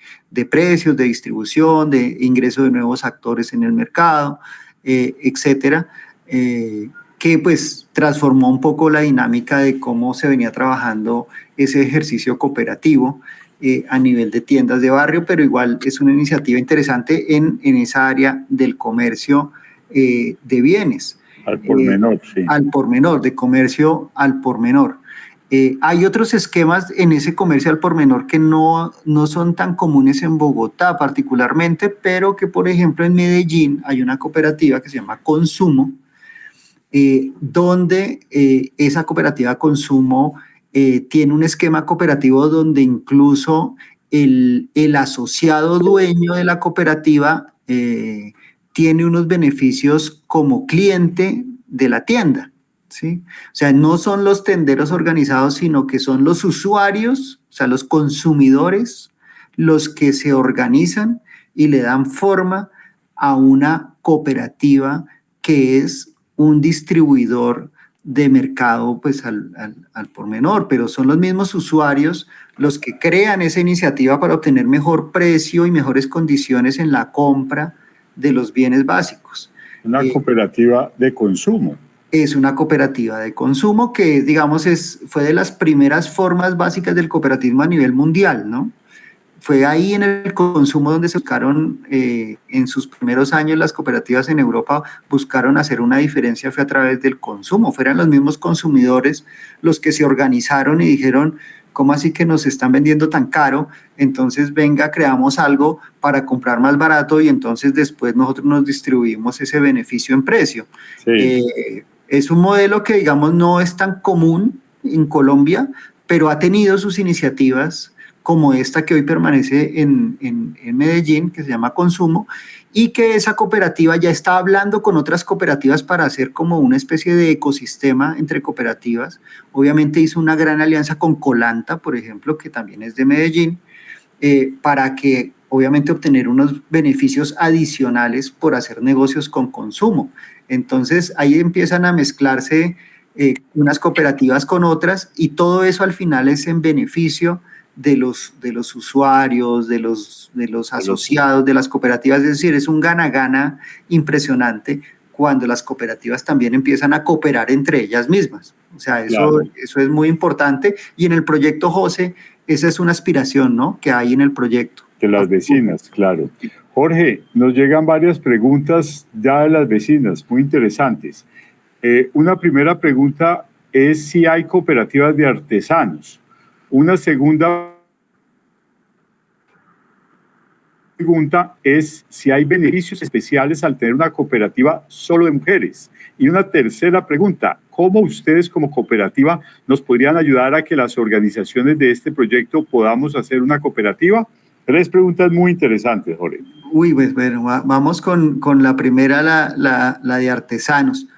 precios, de distribución, de ingreso de nuevos actores en el mercado, etcétera, que pues transformó un poco la dinámica de cómo se venía trabajando ese ejercicio cooperativo a nivel de tiendas de barrio, pero igual es una iniciativa interesante en esa área del comercio de bienes. Al por menor, sí. Al por menor, de comercio al por menor. Hay otros esquemas en ese comercio al por menor que no son tan comunes en Bogotá particularmente, pero que por ejemplo en Medellín hay una cooperativa que se llama Consumo, donde esa cooperativa Consumo tiene un esquema cooperativo donde incluso el asociado dueño de la cooperativa tiene unos beneficios como cliente de la tienda, ¿sí? O sea, no son los tenderos organizados, sino que son los usuarios, o sea, los consumidores, los que se organizan y le dan forma a una cooperativa que es un distribuidor de mercado pues al por menor, pero son los mismos usuarios los que crean esa iniciativa para obtener mejor precio y mejores condiciones en la compra de los bienes básicos. Una cooperativa de consumo. Es una cooperativa de consumo que, digamos, fue de las primeras formas básicas del cooperativismo a nivel mundial, ¿no? Fue ahí en el consumo donde se buscaron, en sus primeros años las cooperativas en Europa buscaron hacer una diferencia, fue a través del consumo. Fueron los mismos consumidores los que se organizaron y dijeron, ¿cómo así que nos están vendiendo tan caro? Entonces venga, creamos algo para comprar más barato y entonces después nosotros nos distribuimos ese beneficio en precio. Sí. Es un modelo que, digamos, no es tan común en Colombia, pero ha tenido sus iniciativas como esta que hoy permanece en Medellín, que se llama Consumo, y que esa cooperativa ya está hablando con otras cooperativas para hacer como una especie de ecosistema entre cooperativas. Obviamente hizo una gran alianza con Colanta, por ejemplo, que también es de Medellín, para que obviamente obtener unos beneficios adicionales por hacer negocios con Consumo. Entonces ahí empiezan a mezclarse unas cooperativas con otras, y todo eso al final es en beneficio de los usuarios, de los asociados de las cooperativas. Es decir, es un gana-gana impresionante cuando las cooperativas también empiezan a cooperar entre ellas mismas. O sea, eso es muy importante, y en el proyecto José, esa es una aspiración, ¿no?, que hay en el proyecto. De las vecinas, claro. Jorge, nos llegan varias preguntas ya de las vecinas, muy interesantes. Una primera pregunta es si hay cooperativas de artesanos. Una segunda pregunta es si hay beneficios especiales al tener una cooperativa solo de mujeres. Y una tercera pregunta, ¿cómo ustedes como cooperativa nos podrían ayudar a que las organizaciones de este proyecto podamos hacer una cooperativa? 3 preguntas muy interesantes, Jorge. Uy, pues bueno, vamos con la primera, la de artesanos.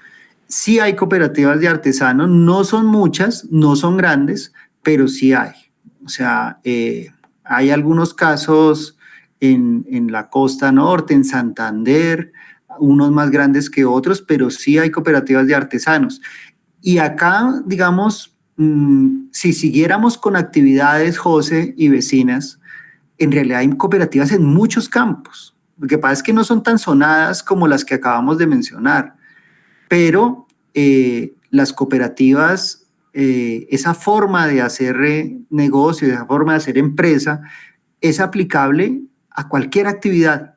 Sí hay cooperativas de artesanos, no son muchas, no son grandes, pero sí hay. O sea, hay algunos casos en la costa norte, en Santander, unos más grandes que otros, pero sí hay cooperativas de artesanos. Y acá, digamos, si siguiéramos con actividades, José y vecinas, en realidad hay cooperativas en muchos campos. Lo que pasa es que no son tan sonadas como las que acabamos de mencionar, pero las cooperativas, esa forma de hacer negocio, esa forma de hacer empresa, es aplicable a cualquier actividad.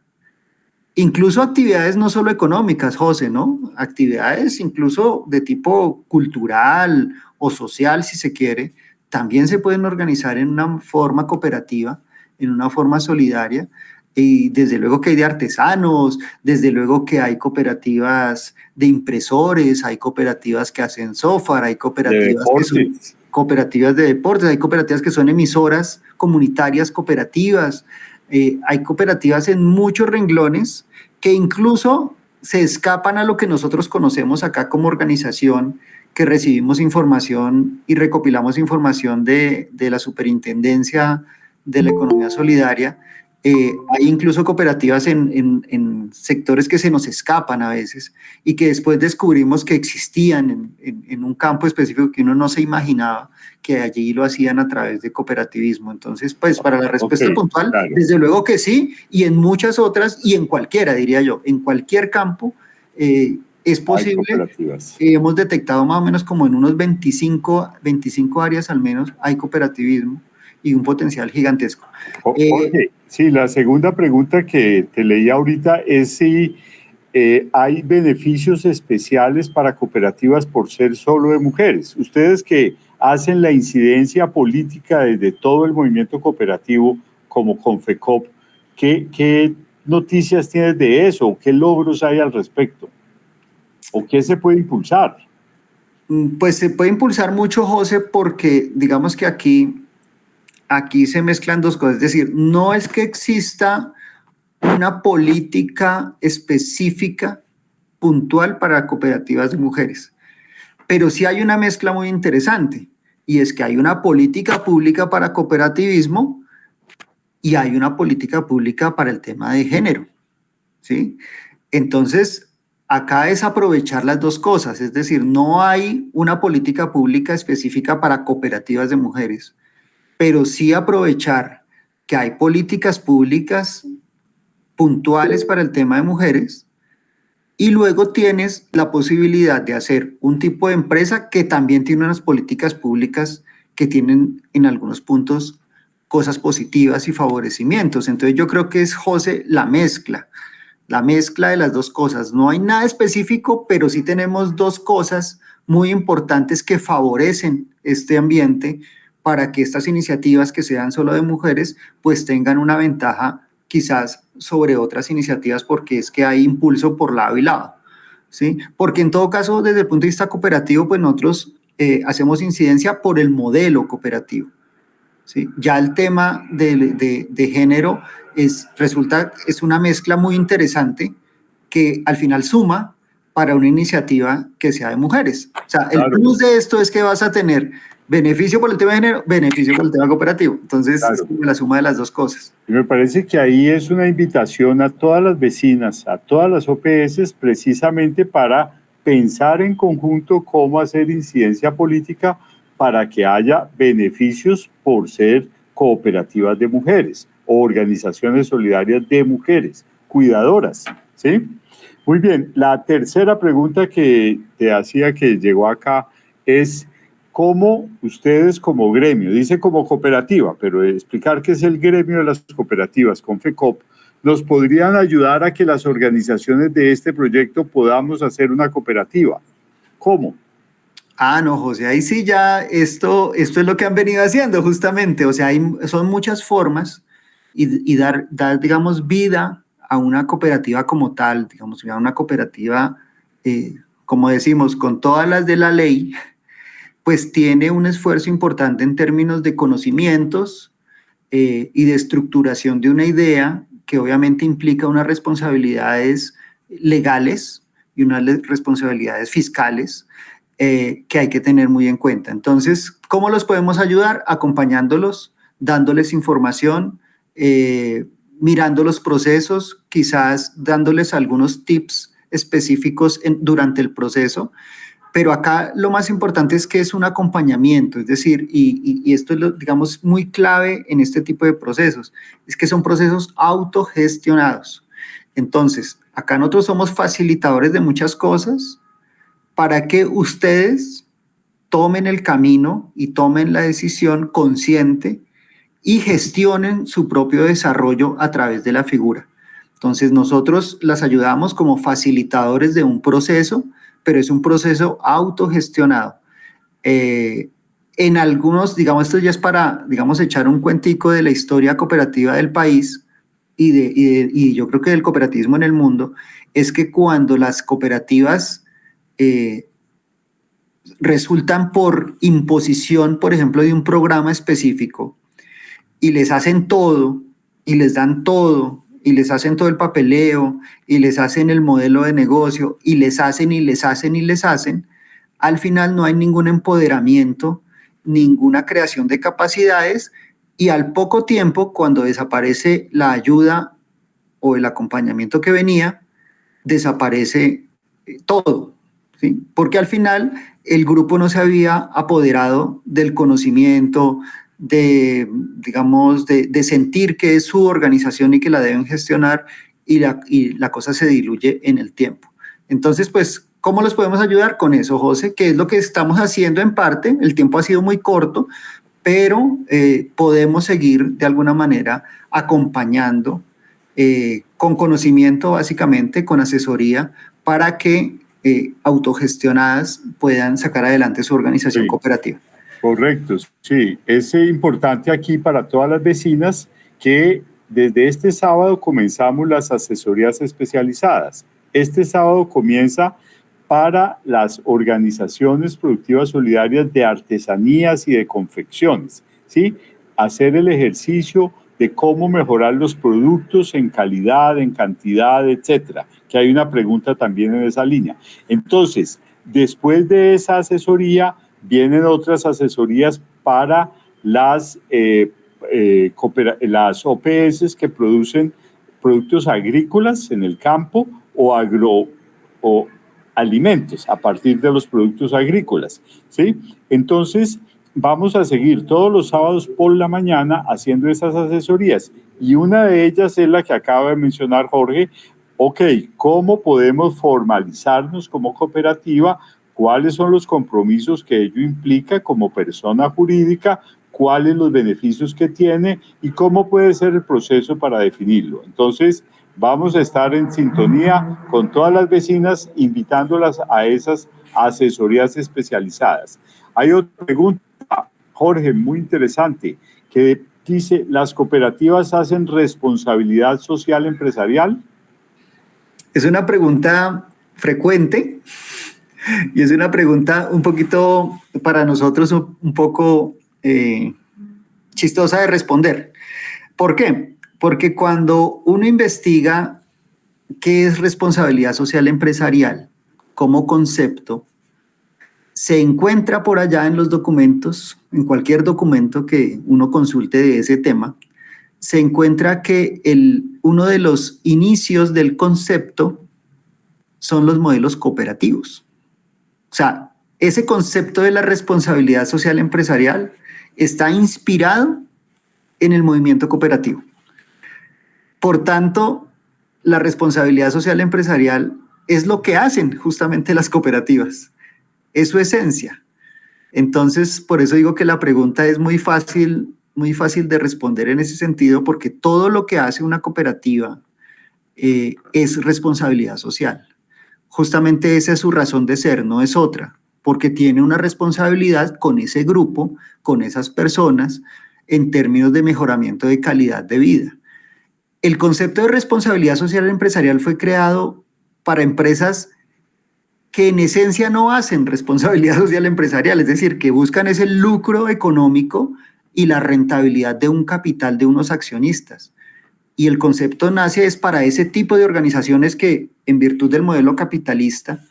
Incluso actividades no solo económicas, José, ¿no? Actividades incluso de tipo cultural o social, si se quiere, también se pueden organizar en una forma cooperativa, en una forma solidaria. Y desde luego que hay de artesanos, desde luego que hay cooperativas de impresores, hay cooperativas que hacen software, hay cooperativas que son cooperativas de deportes, hay cooperativas que son emisoras comunitarias cooperativas, hay cooperativas en muchos renglones que incluso se escapan a lo que nosotros conocemos acá como organización, que recibimos información y recopilamos información de la Superintendencia de la Economía Solidaria. Hay incluso cooperativas en sectores que se nos escapan a veces y que después descubrimos que existían en un campo específico que uno no se imaginaba, que allí lo hacían a través de cooperativismo. Entonces, pues para la respuesta puntual, claro, desde luego que sí, y en muchas otras, y en cualquiera, diría yo, en cualquier campo es posible. Hemos detectado más o menos como en unos 25 áreas al menos hay cooperativismo y un potencial gigantesco. Jorge, sí, la segunda pregunta que te leí ahorita es si hay beneficios especiales para cooperativas por ser solo de mujeres. Ustedes que hacen la incidencia política desde todo el movimiento cooperativo como Confecop, ¿qué noticias tienes de eso? ¿Qué logros hay al respecto? ¿O qué se puede impulsar? Pues se puede impulsar mucho, José, porque digamos que aquí se mezclan dos cosas. Es decir, no es que exista una política específica, puntual para cooperativas de mujeres, pero sí hay una mezcla muy interesante, y es que hay una política pública para cooperativismo y hay una política pública para el tema de género, ¿sí? Entonces, acá es aprovechar las dos cosas, es decir, no hay una política pública específica para cooperativas de mujeres, pero sí aprovechar que hay políticas públicas puntuales para el tema de mujeres y luego tienes la posibilidad de hacer un tipo de empresa que también tiene unas políticas públicas que tienen en algunos puntos cosas positivas y favorecimientos. Entonces yo creo que es, José, la mezcla de las dos cosas. No hay nada específico, pero sí tenemos dos cosas muy importantes que favorecen este ambiente para que estas iniciativas que sean solo de mujeres pues tengan una ventaja quizás sobre otras iniciativas, porque es que hay impulso por lado y lado, ¿sí? Porque en todo caso, desde el punto de vista cooperativo, pues nosotros hacemos incidencia por el modelo cooperativo, ¿sí? Ya el tema de género es una mezcla muy interesante que al final suma para una iniciativa que sea de mujeres. O sea, el plus de esto es que vas a tener beneficio por el tema de género, beneficio por el tema cooperativo. Entonces, es la suma de las dos cosas. Y me parece que ahí es una invitación a todas las vecinas, a todas las OPS, precisamente para pensar en conjunto cómo hacer incidencia política para que haya beneficios por ser cooperativas de mujeres o organizaciones solidarias de mujeres, cuidadoras, ¿sí? Muy bien, la tercera pregunta que te hacía, que llegó acá, es cómo ustedes como gremio, dice como cooperativa, pero explicar qué es el gremio de las cooperativas, Confecop, nos podrían ayudar a que las organizaciones de este proyecto podamos hacer una cooperativa. ¿Cómo? Ah, no, José, ahí sí ya esto es lo que han venido haciendo justamente, o sea, son muchas formas y dar, digamos, vida a una cooperativa como tal, digamos, a una cooperativa, como decimos, con todas las de la ley, pues tiene un esfuerzo importante en términos de conocimientos y de estructuración de una idea que obviamente implica unas responsabilidades legales y unas responsabilidades fiscales que hay que tener muy en cuenta. Entonces, ¿cómo los podemos ayudar? Acompañándolos, dándoles información, mirando los procesos, quizás dándoles algunos tips específicos durante el proceso. Pero acá lo más importante es que es un acompañamiento, es decir, y esto es, digamos, muy clave en este tipo de procesos, es que son procesos autogestionados. Entonces, acá nosotros somos facilitadores de muchas cosas para que ustedes tomen el camino y tomen la decisión consciente y gestionen su propio desarrollo a través de la figura. Entonces, nosotros las ayudamos como facilitadores de un proceso, pero es un proceso autogestionado. En algunos, digamos, esto ya es para, digamos, echar un cuentico de la historia cooperativa del país y yo creo que del cooperativismo en el mundo, es que cuando las cooperativas resultan por imposición, por ejemplo, de un programa específico, y les hacen todo, y les dan todo, y les hacen todo el papeleo, y les hacen el modelo de negocio, y les hacen, y les hacen, y les hacen, al final no hay ningún empoderamiento, ninguna creación de capacidades, y al poco tiempo, cuando desaparece la ayuda o el acompañamiento que venía, desaparece todo, ¿sí? Porque al final el grupo no se había apoderado del conocimiento, digamos, de sentir que es su organización y que la deben gestionar, y la cosa se diluye en el tiempo. Entonces, pues, ¿cómo los podemos ayudar con eso, José? Que es lo que estamos haciendo en parte. El tiempo ha sido muy corto, pero podemos seguir de alguna manera acompañando con conocimiento, básicamente, con asesoría, para que autogestionadas puedan sacar adelante su organización cooperativa. Correcto, sí. Es importante aquí para todas las vecinas que desde este sábado comenzamos las asesorías especializadas. Este sábado comienza para las organizaciones productivas solidarias de artesanías y de confecciones, ¿sí? Hacer el ejercicio de cómo mejorar los productos en calidad, en cantidad, etcétera, que hay una pregunta también en esa línea. Entonces, después de esa asesoría, vienen otras asesorías para las OPS que producen productos agrícolas en el campo o alimentos a partir de los productos agrícolas, ¿sí? Entonces, vamos a seguir todos los sábados por la mañana haciendo esas asesorías, y una de ellas es la que acaba de mencionar Jorge. Ok, ¿cómo podemos formalizarnos como cooperativa? ¿Cuáles son los compromisos que ello implica como persona jurídica? ¿Cuáles los beneficios que tiene? ¿Y cómo puede ser el proceso para definirlo? Entonces, vamos a estar en sintonía con todas las vecinas, invitándolas a esas asesorías especializadas. Hay otra pregunta, Jorge, muy interesante, que dice, ¿las cooperativas hacen responsabilidad social empresarial? Es una pregunta frecuente. Y es una pregunta un poquito, para nosotros, un poco chistosa de responder. ¿Por qué? Porque cuando uno investiga qué es responsabilidad social empresarial como concepto, se encuentra por allá en los documentos, en cualquier documento que uno consulte de ese tema, se encuentra que uno de los inicios del concepto son los modelos cooperativos. O sea, ese concepto de la responsabilidad social empresarial está inspirado en el movimiento cooperativo. Por tanto, la responsabilidad social empresarial es lo que hacen justamente las cooperativas. Es su esencia. Entonces, por eso digo que la pregunta es muy fácil de responder en ese sentido, porque todo lo que hace una cooperativa es responsabilidad social. Justamente esa es su razón de ser, no es otra, porque tiene una responsabilidad con ese grupo, con esas personas, en términos de mejoramiento de calidad de vida. El concepto de responsabilidad social empresarial fue creado para empresas que en esencia no hacen responsabilidad social empresarial, es decir, que buscan ese lucro económico y la rentabilidad de un capital de unos accionistas. Y el concepto nace es para ese tipo de organizaciones que, en virtud del modelo capitalista,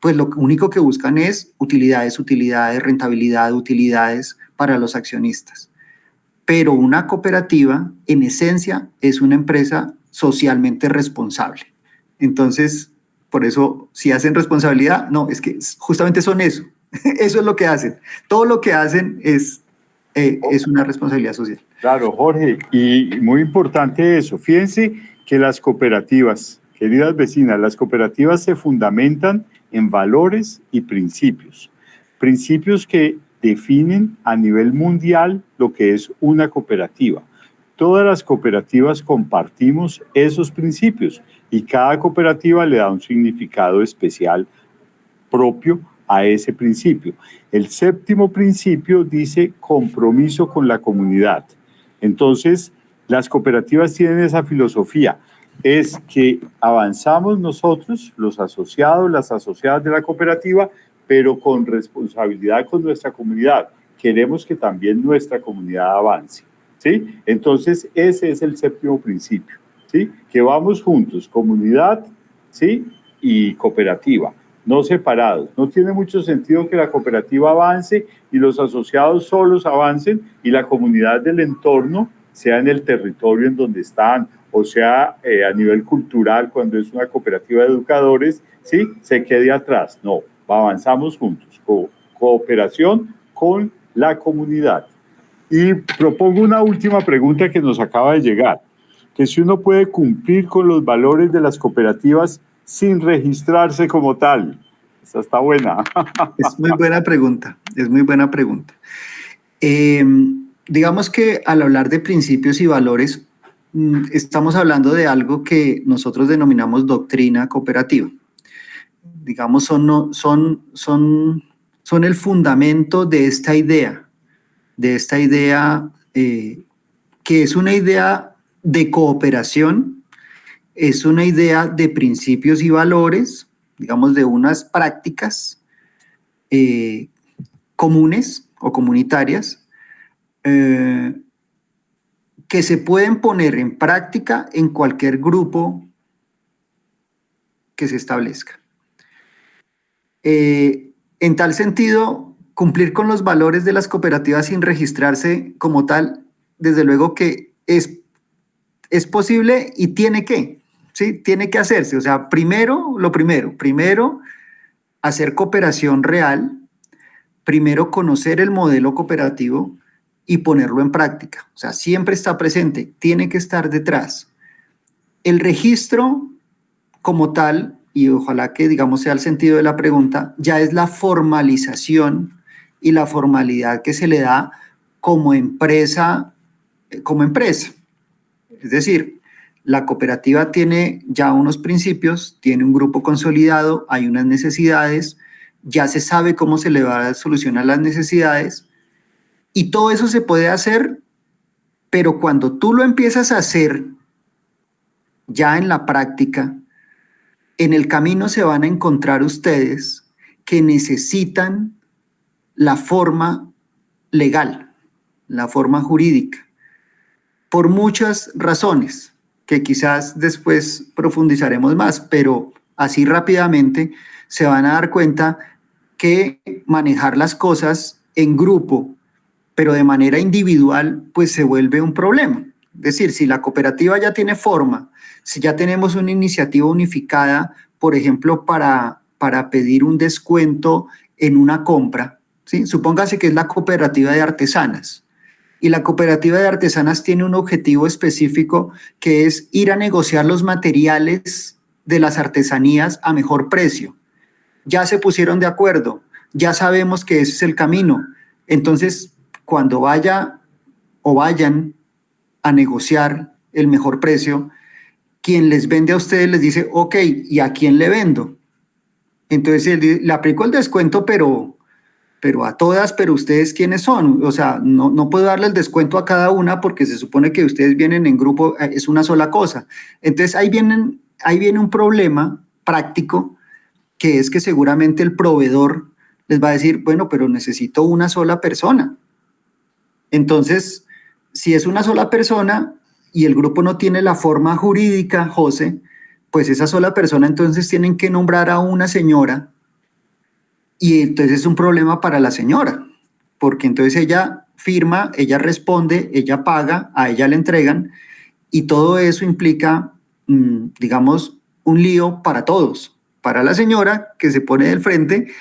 pues lo único que buscan es utilidades, rentabilidad, utilidades para los accionistas. Pero una cooperativa, en esencia, es una empresa socialmente responsable. Entonces, por eso, si hacen responsabilidad, no, es que justamente son eso. Eso es lo que hacen. Todo lo que hacen es una responsabilidad social. Claro, Jorge, y muy importante eso. Fíjense que las cooperativas, queridas vecinas, las cooperativas se fundamentan en valores y principios. Principios que definen a nivel mundial lo que es una cooperativa. Todas las cooperativas compartimos esos principios y cada cooperativa le da un significado especial propio a ese principio. El séptimo principio dice compromiso con la comunidad. Entonces, las cooperativas tienen esa filosofía, es que avanzamos nosotros, los asociados, las asociadas de la cooperativa, pero con responsabilidad con nuestra comunidad. Queremos que también nuestra comunidad avance, ¿sí? Entonces, ese es el séptimo principio, ¿sí? Que vamos juntos, comunidad, ¿sí? Y cooperativa, no separados. No tiene mucho sentido que la cooperativa avance y los asociados solos avancen y la comunidad del entorno, sea en el territorio en donde están, o sea a nivel cultural, cuando es una cooperativa de educadores, ¿sí? Se quede atrás. No, avanzamos juntos, cooperación con la comunidad. Y propongo una última pregunta que nos acaba de llegar, que si uno puede cumplir con los valores de las cooperativas sin registrarse como tal. Esa está buena. Es muy buena pregunta, es muy buena pregunta. Digamos que al hablar de principios y valores, estamos hablando de algo que nosotros denominamos doctrina cooperativa. Digamos, son el fundamento de esta idea que es una idea de cooperación, es una idea de principios y valores, digamos, de unas prácticas comunes o comunitarias que se pueden poner en práctica en cualquier grupo que se establezca. En tal sentido, cumplir con los valores de las cooperativas sin registrarse como tal, desde luego que es posible y tiene que, ¿sí? Tiene que hacerse. O sea, primero, hacer cooperación real, primero conocer el modelo cooperativo y ponerlo en práctica. O sea, siempre está presente, tiene que estar detrás. El registro como tal, y ojalá que, digamos, sea el sentido de la pregunta, ya es la formalización y la formalidad que se le da como empresa. Es decir, la cooperativa tiene ya unos principios, tiene un grupo consolidado, hay unas necesidades, ya se sabe cómo se le va a solucionar las necesidades y todo eso se puede hacer, pero cuando tú lo empiezas a hacer ya en la práctica, en el camino se van a encontrar ustedes que necesitan la forma legal, la forma jurídica, por muchas razones que quizás después profundizaremos más, pero así rápidamente se van a dar cuenta que manejar las cosas en grupo, pero de manera individual, pues se vuelve un problema. Es decir, si la cooperativa ya tiene forma, si ya tenemos una iniciativa unificada, por ejemplo, para pedir un descuento en una compra, ¿sí? Supóngase que es la cooperativa de artesanas, y la cooperativa de artesanas tiene un objetivo específico que es ir a negociar los materiales de las artesanías a mejor precio. Ya se pusieron de acuerdo, ya sabemos que ese es el camino. Entonces, cuando vayan a negociar el mejor precio, quien les vende a ustedes les dice, ok, ¿y a quién le vendo? Entonces le aplico el descuento, pero pero a todas, pero ustedes quiénes son, o sea, no puedo darle el descuento a cada una porque se supone que ustedes vienen en grupo, es una sola cosa. Entonces ahí viene un problema práctico, que es que seguramente el proveedor les va a decir, bueno, pero necesito una sola persona. Entonces, si es una sola persona y el grupo no tiene la forma jurídica, José, pues esa sola persona entonces tienen que nombrar a una señora, y entonces es un problema para la señora, porque entonces ella firma, ella responde, ella paga, a ella le entregan, y todo eso implica, digamos, un lío para todos, para la señora que se pone del frente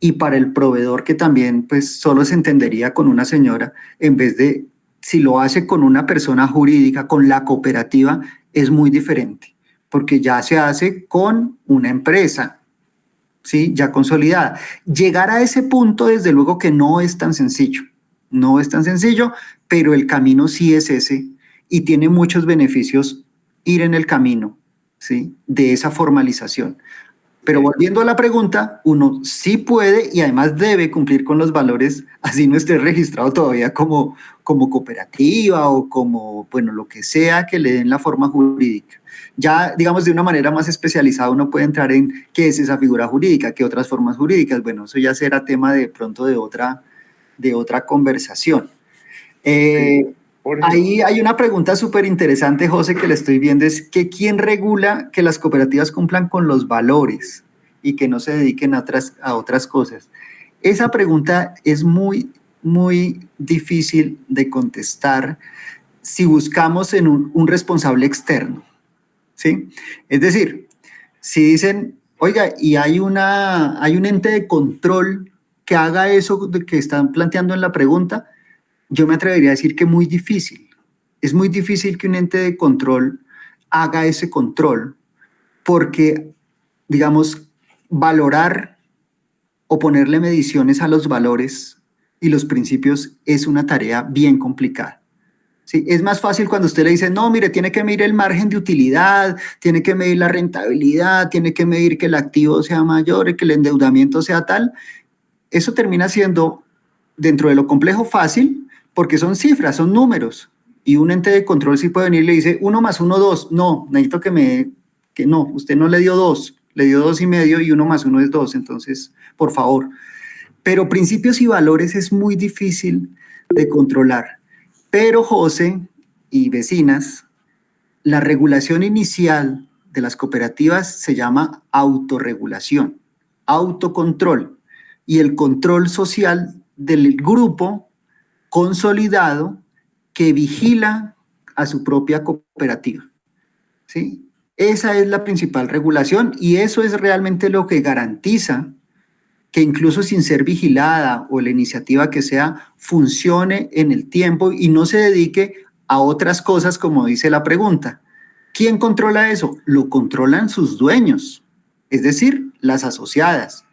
y para el proveedor que también pues solo se entendería con una señora, en vez de, si lo hace con una persona jurídica, con la cooperativa, es muy diferente, porque ya se hace con una empresa, ¿sí? Ya consolidada. Llegar a ese punto, desde luego que no es tan sencillo, no es tan sencillo, pero el camino sí es ese y tiene muchos beneficios ir en el camino, ¿sí? De esa formalización. Pero volviendo a la pregunta, uno sí puede y además debe cumplir con los valores, así no esté registrado todavía como cooperativa o como, bueno, lo que sea que le den la forma jurídica. Ya, digamos, de una manera más especializada uno puede entrar en qué es esa figura jurídica, qué otras formas jurídicas. Bueno, eso ya será tema de pronto de otra conversación. Ahí hay una pregunta súper interesante, José, que le estoy viendo, es que ¿quién regula que las cooperativas cumplan con los valores y que no se dediquen a otras cosas? Esa pregunta es muy, muy difícil de contestar si buscamos en un responsable externo, ¿sí? Es decir, si dicen, oiga, y hay un ente de control que haga eso que están planteando en la pregunta, yo me atrevería a decir que muy difícil. Es muy difícil que un ente de control haga ese control porque, digamos, valorar o ponerle mediciones a los valores y los principios es una tarea bien complicada. Sí, es más fácil cuando usted le dice, no, mire, tiene que medir el margen de utilidad, tiene que medir la rentabilidad, tiene que medir que el activo sea mayor y que el endeudamiento sea tal. Eso termina siendo, dentro de lo complejo, fácil, porque son cifras, son números, y un ente de control sí puede venir y le dice 1 más 1, 2, no, necesito que no, usted no le dio 2, le dio 2,5 y 1 más 1 es 2, entonces, por favor. Pero principios y valores es muy difícil de controlar. Pero José y vecinas, la regulación inicial de las cooperativas se llama autorregulación, autocontrol, y el control social del grupo consolidado que vigila a su propia cooperativa, ¿sí? Esa es la principal regulación y eso es realmente lo que garantiza que incluso sin ser vigilada o la iniciativa que sea, funcione en el tiempo y no se dedique a otras cosas como dice la pregunta. ¿Quién controla eso? Lo controlan sus dueños, es decir, las asociadas.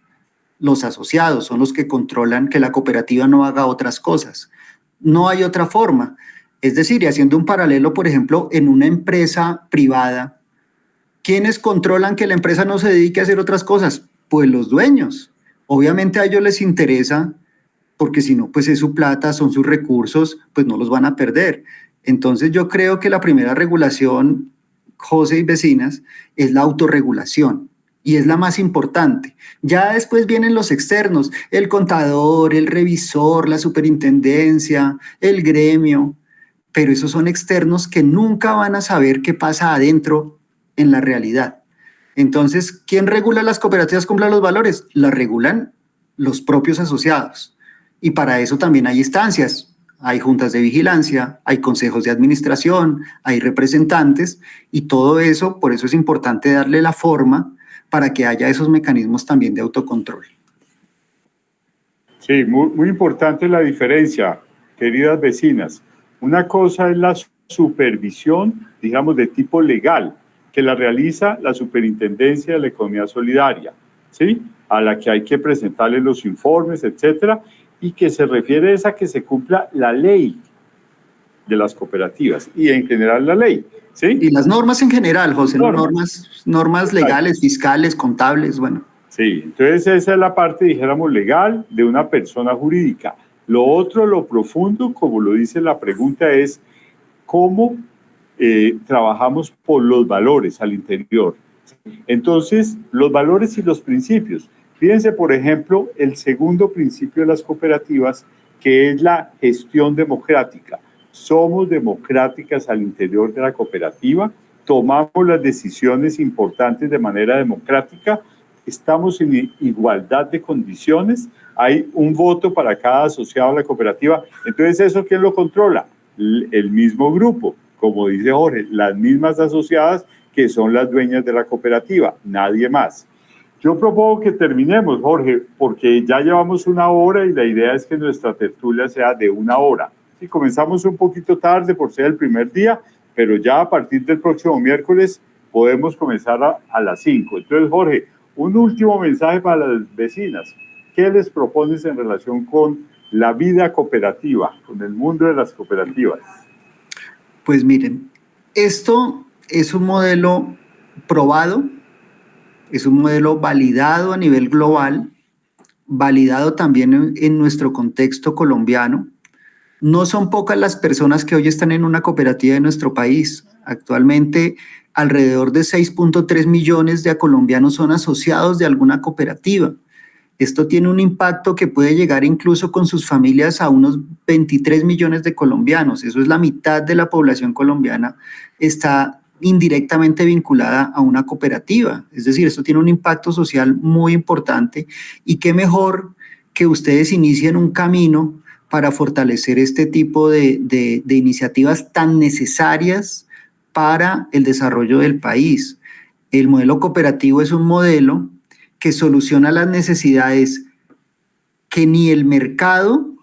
Los asociados son los que controlan que la cooperativa no haga otras cosas. No hay otra forma. Es decir, y haciendo un paralelo, por ejemplo, en una empresa privada, ¿quiénes controlan que la empresa no se dedique a hacer otras cosas? Pues los dueños. Obviamente a ellos les interesa, porque si no, pues es su plata, son sus recursos, pues no los van a perder. Entonces yo creo que la primera regulación, José y vecinas, es la autorregulación. Y es la más importante. Ya después vienen los externos, el contador, el revisor, la superintendencia, el gremio, pero esos son externos que nunca van a saber qué pasa adentro en la realidad. Entonces, ¿quién regula las cooperativas cumplan los valores? Las regulan los propios asociados. Y para eso también hay instancias. Hay juntas de vigilancia, hay consejos de administración, hay representantes y todo eso, por eso es importante darle la forma para que haya esos mecanismos también de autocontrol. Sí, muy, muy importante la diferencia, queridas vecinas. Una cosa es la supervisión, digamos, de tipo legal, que la realiza la Superintendencia de la Economía Solidaria, ¿sí? A la que hay que presentarle los informes, etcétera, y que se refiere a que se cumpla la ley de las cooperativas y en general la ley, ¿sí? Y las normas en general, José, normas legales, fiscales, contables, bueno. Sí, entonces esa es la parte, dijéramos, legal de una persona jurídica. Lo otro, lo profundo, como lo dice la pregunta, es cómo trabajamos por los valores al interior. Entonces, los valores y los principios. Fíjense, por ejemplo, el segundo principio de las cooperativas, que es la gestión democrática. Somos democráticas al interior de la cooperativa, tomamos las decisiones importantes de manera democrática, estamos en igualdad de condiciones, hay un voto para cada asociado a la cooperativa. Entonces, ¿eso quién lo controla? El mismo grupo, como dice Jorge, las mismas asociadas que son las dueñas de la cooperativa, nadie más. Yo propongo que terminemos, Jorge, porque ya llevamos 1 hora y la idea es que nuestra tertulia sea de 1 hora. Sí, comenzamos un poquito tarde por ser el primer día, pero ya a partir del próximo miércoles podemos comenzar a las 5. Entonces, Jorge, un último mensaje para las vecinas. ¿Qué les propones en relación con la vida cooperativa, con el mundo de las cooperativas? Pues miren, esto es un modelo probado, es un modelo validado a nivel global, validado también en nuestro contexto colombiano. No son pocas las personas que hoy están en una cooperativa de nuestro país. Actualmente, alrededor de 6.3 millones de colombianos son asociados de alguna cooperativa. Esto tiene un impacto que puede llegar incluso con sus familias a unos 23 millones de colombianos. Eso es la mitad de la población colombiana, está indirectamente vinculada a una cooperativa. Es decir, esto tiene un impacto social muy importante y qué mejor que ustedes inicien un camino para fortalecer este tipo de iniciativas tan necesarias para el desarrollo del país. El modelo cooperativo es un modelo que soluciona las necesidades que ni el mercado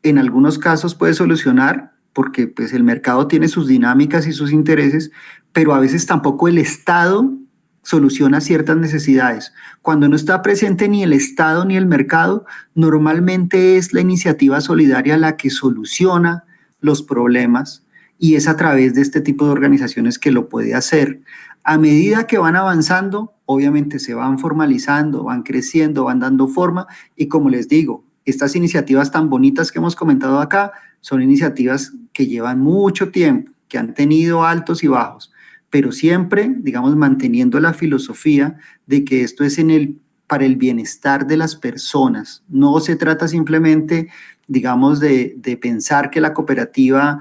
en algunos casos puede solucionar, porque pues, el mercado tiene sus dinámicas y sus intereses, pero a veces tampoco el Estado soluciona ciertas necesidades. Cuando no está presente ni el Estado ni el mercado, normalmente es la iniciativa solidaria la que soluciona los problemas y es a través de este tipo de organizaciones que lo puede hacer. A medida que van avanzando, obviamente se van formalizando, van creciendo, van dando forma y como les digo, estas iniciativas tan bonitas que hemos comentado acá son iniciativas que llevan mucho tiempo, que han tenido altos y bajos, pero siempre, digamos, manteniendo la filosofía de que esto es para el bienestar de las personas. No se trata simplemente, digamos, de pensar que la cooperativa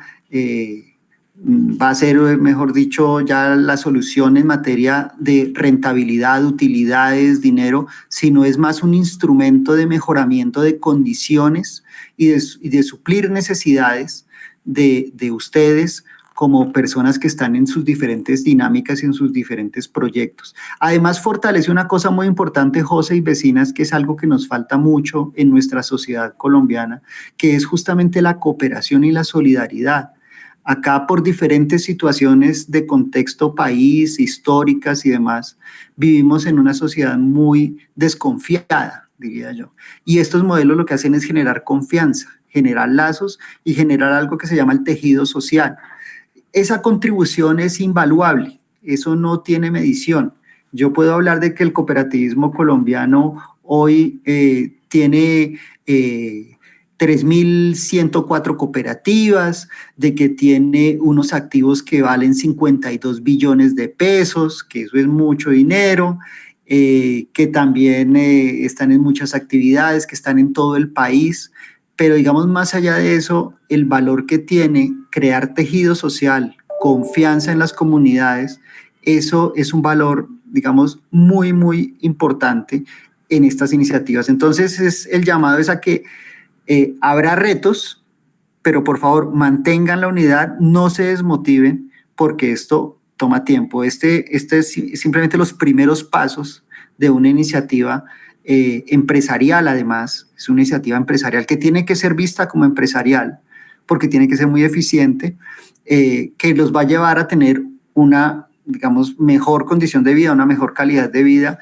va a ser, mejor dicho, ya la solución en materia de rentabilidad, utilidades, dinero, sino es más un instrumento de mejoramiento de condiciones y de suplir necesidades de ustedes como personas que están en sus diferentes dinámicas y en sus diferentes proyectos. Además, fortalece una cosa muy importante, José y vecinas, que es algo que nos falta mucho en nuestra sociedad colombiana, que es justamente la cooperación y la solidaridad. Acá, por diferentes situaciones de contexto país, históricas y demás, vivimos en una sociedad muy desconfiada, diría yo. Y estos modelos lo que hacen es generar confianza, generar lazos y generar algo que se llama el tejido social. Esa contribución es invaluable, eso no tiene medición. Yo puedo hablar de que el cooperativismo colombiano hoy tiene 3.104 cooperativas, de que tiene unos activos que valen 52 billones de pesos, que eso es mucho dinero, que también están en muchas actividades, que están en todo el país. Pero digamos, más allá de eso, el valor que tiene crear tejido social, confianza en las comunidades, eso es un valor, digamos, muy, muy importante en estas iniciativas. Entonces, el llamado es a que habrá retos, pero por favor, mantengan la unidad, no se desmotiven, porque esto toma tiempo. Este es simplemente los primeros pasos de una iniciativa empresarial, además, es una iniciativa empresarial que tiene que ser vista como empresarial, porque tiene que ser muy eficiente, que los va a llevar a tener una, digamos, mejor condición de vida, una mejor calidad de vida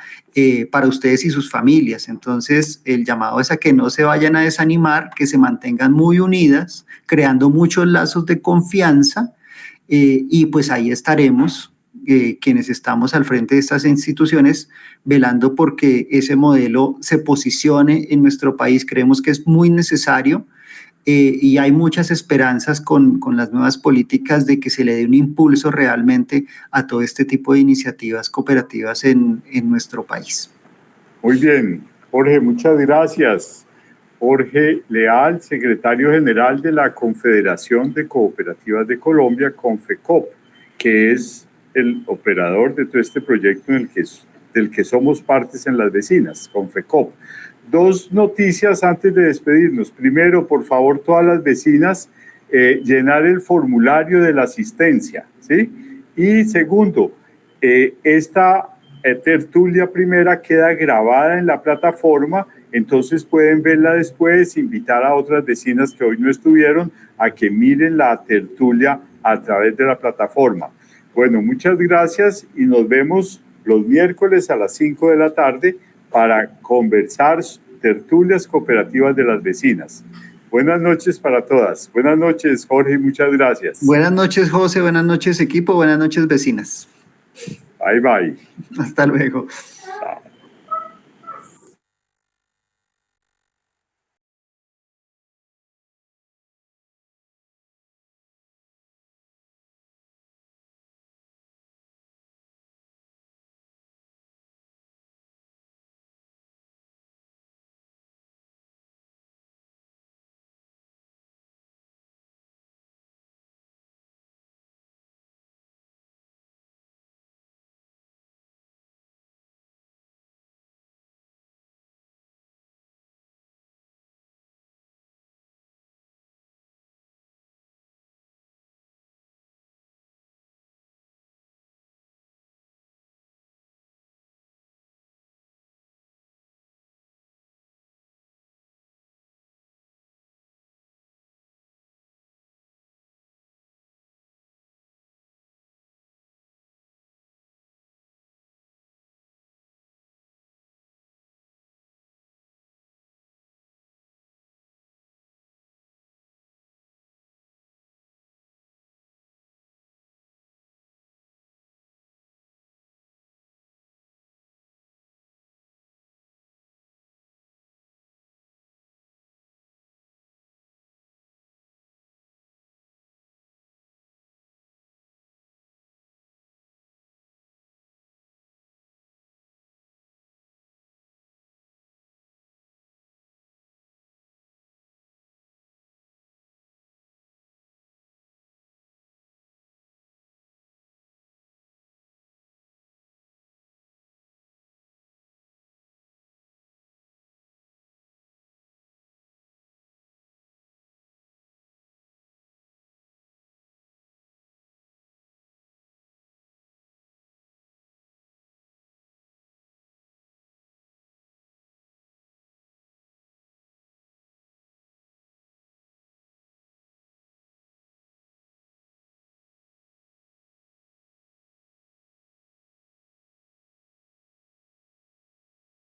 para ustedes y sus familias. Entonces, el llamado es a que no se vayan a desanimar, que se mantengan muy unidas, creando muchos lazos de confianza y pues ahí estaremos quienes estamos al frente de estas instituciones, velando porque ese modelo se posicione en nuestro país. Creemos que es muy necesario y hay muchas esperanzas con las nuevas políticas de que se le dé un impulso realmente a todo este tipo de iniciativas cooperativas en nuestro país. Muy bien, Jorge, muchas gracias. Jorge Leal, secretario general de la Confederación de Cooperativas de Colombia, Confecop, que es el operador de todo este proyecto del que somos partes en Las Vecinas, Confecop. Dos noticias antes de despedirnos. Primero, por favor, todas las vecinas, llenar el formulario de la asistencia, ¿sí? Y segundo, esta tertulia primera queda grabada en la plataforma, entonces pueden verla después, invitar a otras vecinas que hoy no estuvieron a que miren la tertulia a través de la plataforma. Bueno, muchas gracias y nos vemos los miércoles a las 5 de la tarde para conversar tertulias cooperativas de las vecinas. Buenas noches para todas. Buenas noches, Jorge, muchas gracias. Buenas noches, José. Buenas noches, equipo. Buenas noches, vecinas. Bye, bye. Hasta luego.